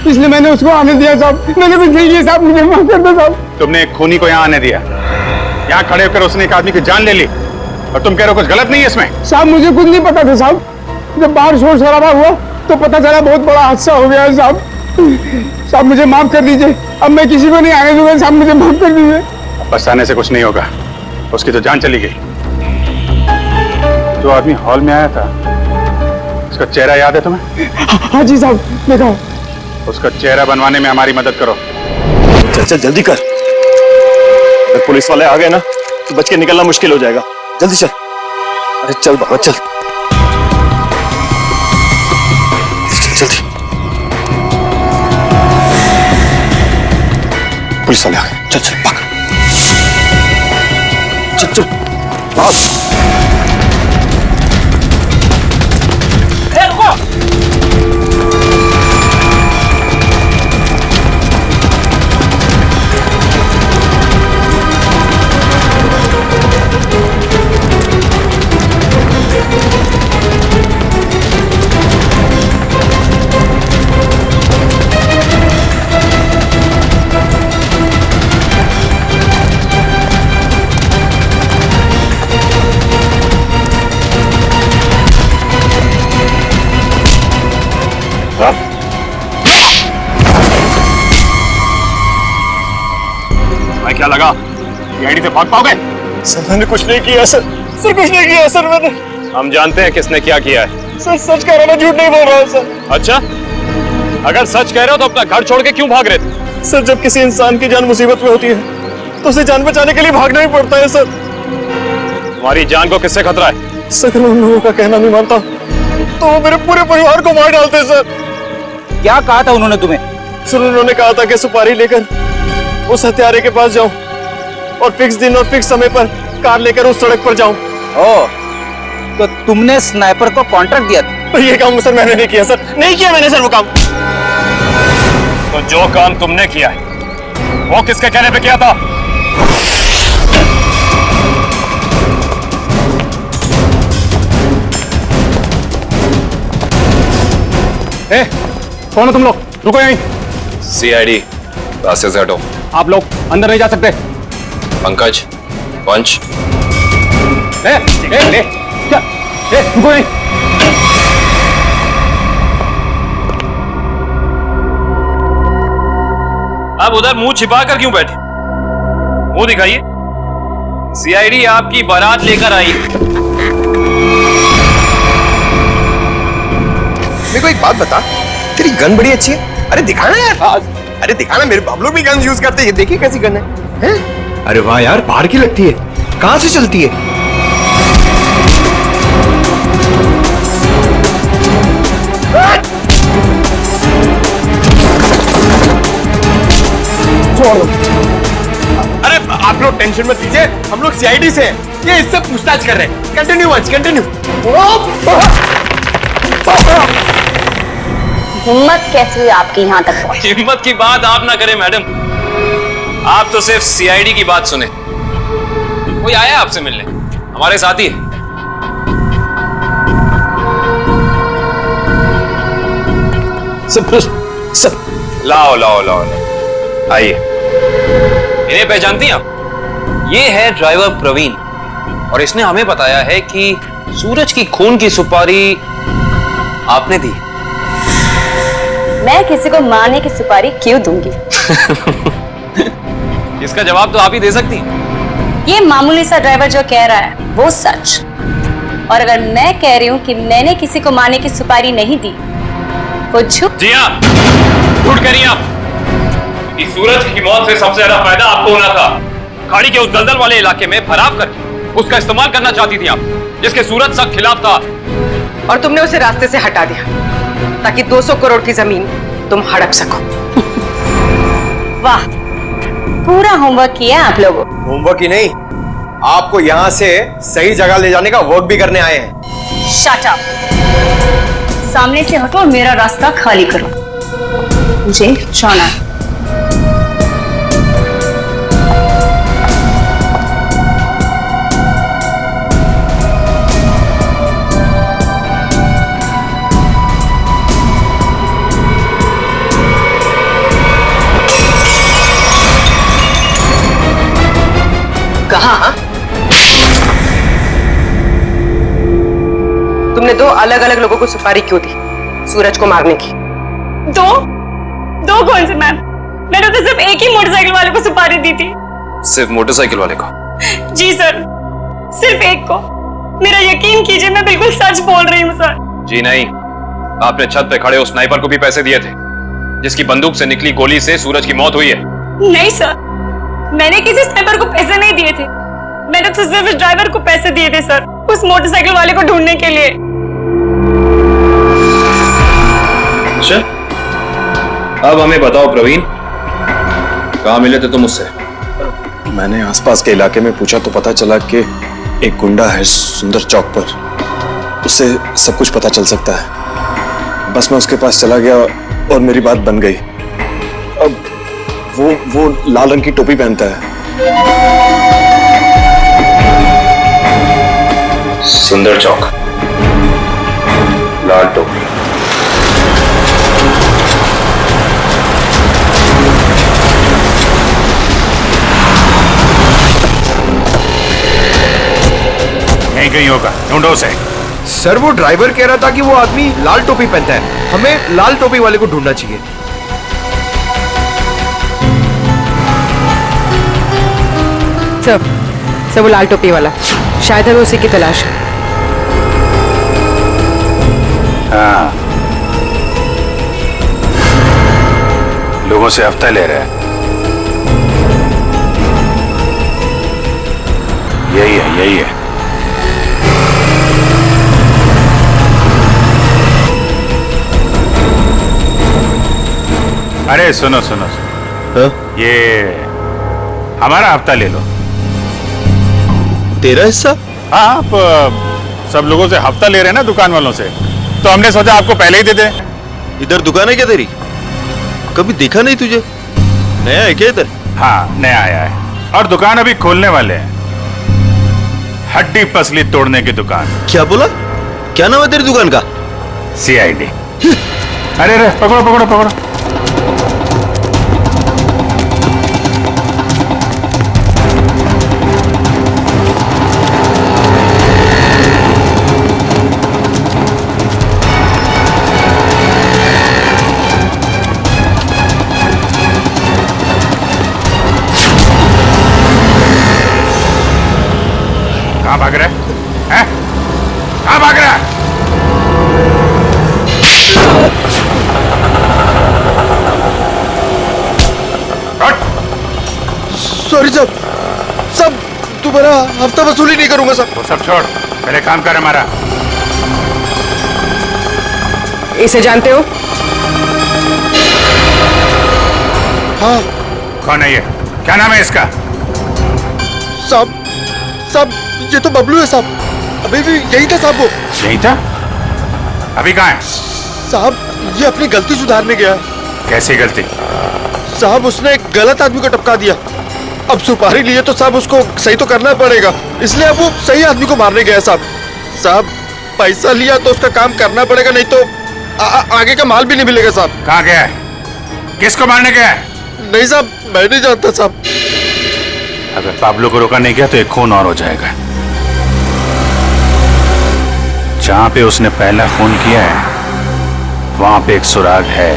इसलिए मैंने उसको आने दिया साहब। मैंने कुछ नहीं किया साहब, मुझे माफ कर दो साहब। तुमने एक खूनी को यहाँ आने दिया, यहाँ खड़े होकर उसने एक आदमी की जान ले ली, और तुम कह रहे हो कुछ गलत नहीं है इसमें? साहब मुझे कुछ नहीं पता था साहब, जब बाहर शोर शराबा हुआ तो पता चला बहुत बड़ा हादसा हो गया है साहब। साहब मुझे माफ कर दीजिए, अब मैं किसी को नहीं आने दूंगा साहब, मुझे माफ कर दीजिए। पछताने से कुछ नहीं होगा, उसकी तो जान चली गई। जो आदमी हॉल में आया था, उसका चेहरा याद है तुम्हें? हाँ जी साहब, देखा। उसका चेहरा बनवाने में हमारी मदद करो। चल चल जल्दी कर, अगर पुलिस वाले आ गए ना तो बच के निकलना मुश्किल हो जाएगा। जल्दी चल। अरे चल बाबा चल, जल्दी। पुलिस वाले आ गए, चल चल भाग, चल चल भाग। मैं क्या लगा सीआईडी से भाग पाओगे? सर मैंने कुछ नहीं किया सर, सर कुछ नहीं किया सर मैंने। हम जानते हैं किसने क्या किया है। सर सच कह रहा हूं, झूठ नहीं बोल रहा हूं सर। अच्छा, अगर सच कह रहे हो तो अपना घर छोड़ के क्यों भाग रहे थे? सर जब किसी इंसान की जान मुसीबत में होती है तो उसे जान बचाने के लिए भागना ही पड़ता है सर। तुम्हारी जान को किससे खतरा है? सर मैं उन लोगों का कहना नहीं मानता तो वो मेरे पूरे परिवार को मार डालते सर। क्या कहा था उन्होंने तुम्हें? सर उन्होंने कहा था कि सुपारी लेकर उस हत्यारे के पास जाऊं और फिक्स दिन और फिक्स समय पर कार लेकर उस सड़क पर जाऊं। ओ, तो तुमने स्नाइपर को कॉन्ट्रैक्ट दिया था? ये काम सर मैंने नहीं किया सर, नहीं किया मैंने सर वो काम। तो जो काम तुमने किया है वो किसके कहने पे किया था? ए, कौन हो तुम लोग? रुको यहीं। सीआईडी, रास्ते से हटो। आप लोग अंदर नहीं जा सकते। पंकज, पंच। क्या? रुको यहीं। आप उधर मुंह छिपा कर क्यों बैठे? मुंह दिखाइए। सीआईडी आपकी बारात लेकर आई। मेरे को एक बात बता, तेरी गन बड़ी अच्छी है। अरे दिखाना यार, अरे दिखाना। मेरे हम लोग भी गन यूज करते हैं। देखिए कैसी गन है? अरे वाह यार, बाहर की लगती है। कहां से चलती है? अरे आप लोग टेंशन मत लीजिए, हम लोग सीआईडी से हैं। ये इससे पूछताछ कर रहे हैं। Continue once, continue. हिम्मत कैसे हुई आपकी यहाँ तक पहुंची? हिम्मत की बात आप ना करें मैडम, आप तो सिर्फ सीआईडी की बात सुने। कोई आया आपसे मिलने? हमारे साथी है। सब लाओ लाओ लाओ, आइए। इन्हें पहचानती हैं आप? ये है ड्राइवर प्रवीण, और इसने हमें बताया है कि सूरज की खून की सुपारी आपने दी। मैं किसी को मारने की सुपारी क्यों दूंगी? इसका जवाब तो आप ही दे सकती हैं। ये मामूली सा ड्राइवर जो कह रहा है वो सच, और अगर मैं कह रही हूँ कि मैंने किसी को मारने की सुपारी नहीं दी, वो झूठ। जी हाँ, झूठ कह रही हैं आप। कि सूरज की मौत से सबसे ज्यादा फायदा आपको होना था। खाड़ी के उस दलदल वाले इलाके में फराब करके उसका इस्तेमाल करना चाहती थी आप, जिसके सूरज सख्त खिलाफ था। और तुमने उसे रास्ते से हटा दिया ताकि 200 करोड़ की जमीन तुम हड़प सको। वाह, पूरा होमवर्क किया आप लोगों। होमवर्क ही नहीं, आपको यहाँ से सही जगह ले जाने का वर्क भी करने आए हैं। शट अप, सामने से हटो और मेरा रास्ता खाली करो। मुझे जाना है। कहाँ? तुमने 2 अलग-अलग लोगों को सुपारी क्यों दी सूरज को मारने की? दो कौन से मैम? मैंने तो सिर्फ एक ही मोटरसाइकिल वाले को सुपारी दी थी। सिर्फ मोटरसाइकिल वाले को? जी सर, सिर्फ एक को। मेरा यकीन कीजिए, मैं बिल्कुल सच बोल रही हूँ सर। जी नहीं, आपने छत पे खड़े उस स्नाइपर को भी पैसे दिए थे, जिसकी बंदूक से निकली गोली से सूरज की मौत हुई है। नहीं सर, मैंने किसी स्नाइपर को पैसे नहीं दिए थे। मैंने तो सिर्फ इस ड्राइवर को पैसे दिए थे सर, उस मोटरसाइकिल वाले को ढूंढने के लिए। अच्छा, अब हमें बताओ प्रवीण, कहाँ मिले थे तुम उससे? मैंने आसपास के इलाके में पूछा तो पता चला कि एक गुंडा है सुंदर चौक पर, उससे सब कुछ पता चल सकता है। बस मैं उसके पास चला गया और मेरी बात बन गई। अब वो लाल रंग की टोपी पहनता है। सुंदर चौक, लाल टोपी। यहीं कहीं होगा, ढूंढो उसे। सर वो ड्राइवर कह रहा था कि वो आदमी लाल टोपी पहनता है, हमें लाल टोपी वाले को ढूंढना चाहिए। सब वो लाल टोपी वाला, शायद हमें उसी की तलाश है। हाँ, लोगों से हफ्ता ले रहा है। यही है, यही है। अरे सुनो सुनो सुनो, ये हमारा हफ्ता ले लो। तेरा हिस्सा? हाँ, आप सब लोगों से हफ्ता ले रहे हैं ना, दुकान वालों से, तो हमने सोचा आपको पहले ही दे दें। इधर दुकान है क्या तेरी? कभी देखा नहीं तुझे? नया है क्या इधर? हाँ, नया आया है और दुकान अभी खोलने वाले हैं। हड्डी पसली तोड़ने की दुकान। क्या बोला? क्या नाम है तेरी दुकान का? सीआईडी। अरे अरे, पकड़ो पकड़ो पकड़ो। भाग रहा है? कहाँ भाग रहा है? सॉरी साहब, सब दोबारा हफ्ता वसूली नहीं करूंगा साहब। वो सब छोड़, पहले काम कर हमारा। इसे जानते हो? हाँ। कौन है ये? क्या नाम है इसका? साहब ये तो बबलू है साहब। अभी भी यही था साहब वो। यही था? अभी कहाँ है? साहब ये अपनी गलती सुधारने गया है। कैसी गलती? साहब उसने एक गलत आदमी को टपका दिया। अब सुपारी लिए तो साहब उसको सही तो करना पड़ेगा, इसलिए अब वो सही आदमी को मारने गया साहब। साहब पैसा लिया तो उसका काम करना पड़ेगा, नहीं तो आगे का माल भी नहीं मिलेगा साहब। कहाँ गया है? किसको मारने गया है? नहीं साहब, मैं नहीं जानता साहब। अगर पाब्लो को रोका नहीं गया तो एक खून और हो जाएगा। जहां पे उसने पहला खून किया है वहां पे एक सुराग है।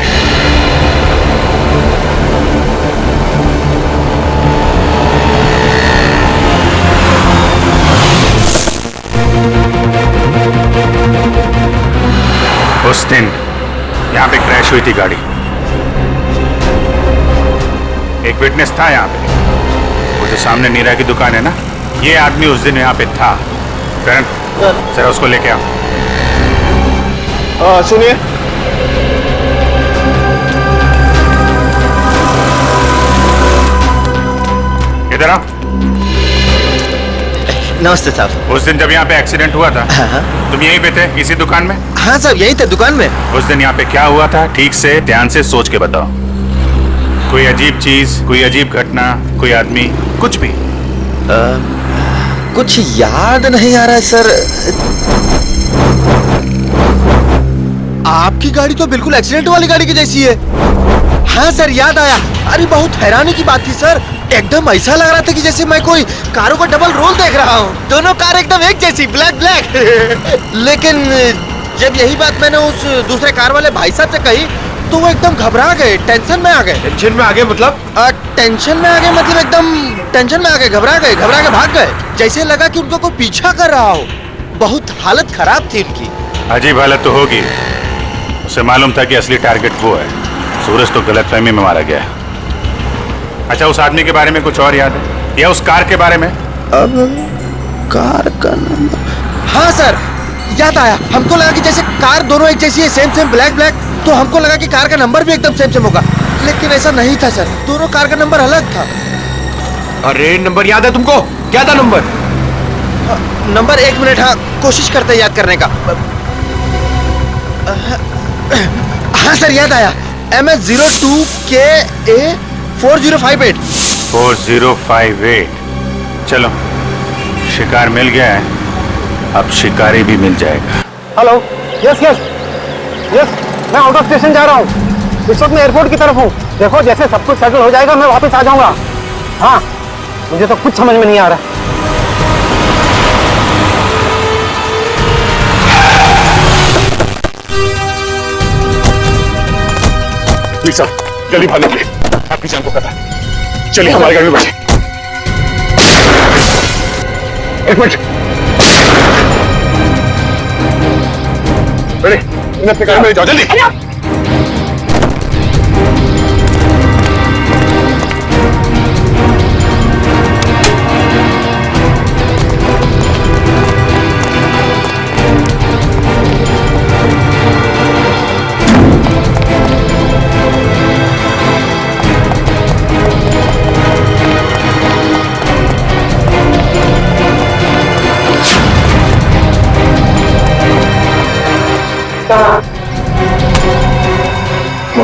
उस दिन यहां पे क्रैश हुई थी गाड़ी। एक विटनेस था यहाँ पे। वो जो सामने नीरा की दुकान है ना, ये आदमी उस दिन यहाँ पे था। करण, जरा उसको लेके आओ। सुनिए, इधर आओ। नमस्ते साहब। उस दिन जब यहाँ पे एक्सीडेंट हुआ था, तुम यहीं पे थे इसी दुकान में? हाँ साहब, यही थे दुकान में। उस दिन यहाँ पे क्या हुआ था, ठीक से ध्यान से सोच के बताओ। कोई अजीब चीज, कोई अजीब घटना, कोई आदमी, कुछ भी? कुछ याद नहीं आ रहा है सर। आपकी गाड़ी तो बिल्कुल एक्सीडेंट वाली गाड़ी की जैसी है। हाँ सर, याद आया। अरे बहुत हैरानी की बात थी सर, एकदम ऐसा लग रहा था कि जैसे मैं कोई कारों का डबल रोल देख रहा हूँ। दोनों कार एकदम एक जैसी, ब्लैक ब्लैक। लेकिन जब यही बात मैंने उस दूसरे कार वाले भाई साहब से कही तो वो एकदम घबरा गए, टेंशन में आ गए। टेंशन में आ गए मतलब? टेंशन में आ गए मतलब एकदम टेंशन में आ गए, घबरा के भाग गए। जैसे लगा कि उनको कोई पीछा कर रहा हो। बहुत हालत खराब थी उनकी। अजीब हालत तो होगी। उसे मालूम था कि असली टारगेट वो है। सूरज तो गलतफहमी में मारा गया है। अच्छा, उस आदमी के बारे में कुछ और याद है या उस कार के बारे में? अब कार का नंबर, हाँ सर याद आया। हमको लगा कि जैसे कार दोनों एक जैसी है, सेम ब्लैक ब्लैक, तो हमको लगा कि कार का नंबर भी एकदम सेम होगा, लेकिन ऐसा नहीं था सर। दोनों कार का नंबर अलग था। अरे नंबर याद है तुमको? क्या था नंबर? नंबर 1 मिनट, हाँ कोशिश करते याद करने का। हाँ सर याद आया, MS02KA 4058। 4058। चलो, शिकार मिल गया है, अब शिकारी भी मिल जाएगा। हेलो, यस, मैं आउट ऑफ स्टेशन जा रहा हूँ। इस वक्त मैं एयरपोर्ट की तरफ हूँ। देखो जैसे सब कुछ सेटल हो जाएगा मैं वापस आ जाऊंगा। हाँ, मुझे तो कुछ समझ में नहीं आ रहा। प्लीज सर, जल्दी भागने के लिए, आपकी जान को खतरा है। चलिए हमारी गाड़ी में बैठे। एक मिनट, अपनी गाड़ी में जाओ जल्दी।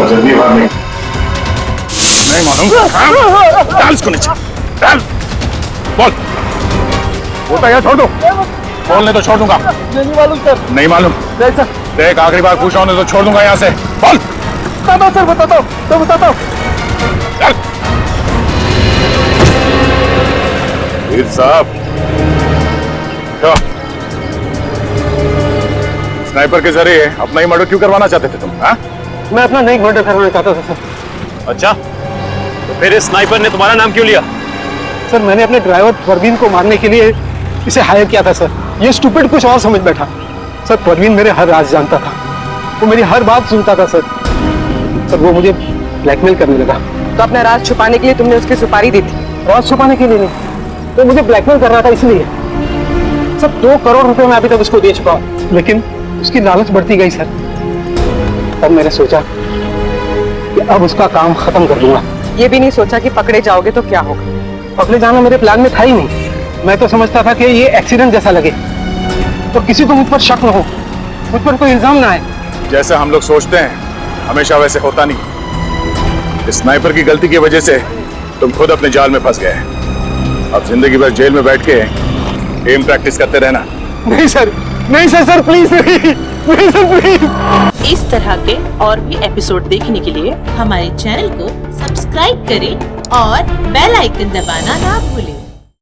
जल्दी भागने। नहीं मालूम। डाल इसको नीचे, डाल। बोल। बोलता यार, छोड़ दो। बोलने तो छोड़ दूंगा। नहीं मालूम सर। नहीं मालूम? देख, आखिरी बार पूछ रहा हूँ तो छोड़ दूंगा यहाँ से। बोल। बताता हूँ सर, बताता हूँ। वीर साहब, स्नाइपर के जरिए अपना ही मर्डर क्यों करवाना चाहते थे तुम? हाँ? मैं अपना नहीं मर्डर करवाना चाहता था सर। अच्छा, तो फिर इस स्नाइपर ने तुम्हारा नाम क्यों लिया? सर मैंने अपने ड्राइवर परवीन को मारने के लिए इसे हायर किया था सर। ये स्टूपिड कुछ और समझ बैठा। सर परवीन मेरे हर राज जानता था, वो मेरी हर बात सुनता था सर। सर वो मुझे ब्लैकमेल करने लगा। तो अपना राज छुपाने के लिए तुमने उसकी सुपारी दी थी? राज छुपाने के लिए नहीं, वो मुझे ब्लैकमेल कर रहा था इसलिए। सर 2 करोड़ रुपए मैं अभी तक उसको दे चुका हूँ, लेकिन उसकी लालच बढ़ती गई सर। तब मैंने सोचा कि अब उसका काम खत्म कर दूंगा। ये भी नहीं सोचा कि पकड़े जाओगे तो क्या होगा? पकड़े जाना मेरे प्लान में था ही नहीं। मैं तो समझता था कि ये एक्सीडेंट जैसा लगे, तो किसी को मुझ पर शक न हो, मुझ पर कोई इल्जाम ना आए। जैसा हम लोग सोचते हैं हमेशा वैसे होता नहीं। इस स्नाइपर की गलती की वजह से तुम खुद अपने जाल में फंस गए। अब जिंदगी भर जेल में बैठ के एम प्रैक्टिस करते रहना। नहीं सर, नहीं सर, सर प्लीज नहीं सर प्लीज। इस तरह के और भी एपिसोड देखने के लिए हमारे चैनल को सब्सक्राइब करें और बेल आइकन दबाना ना भूलें।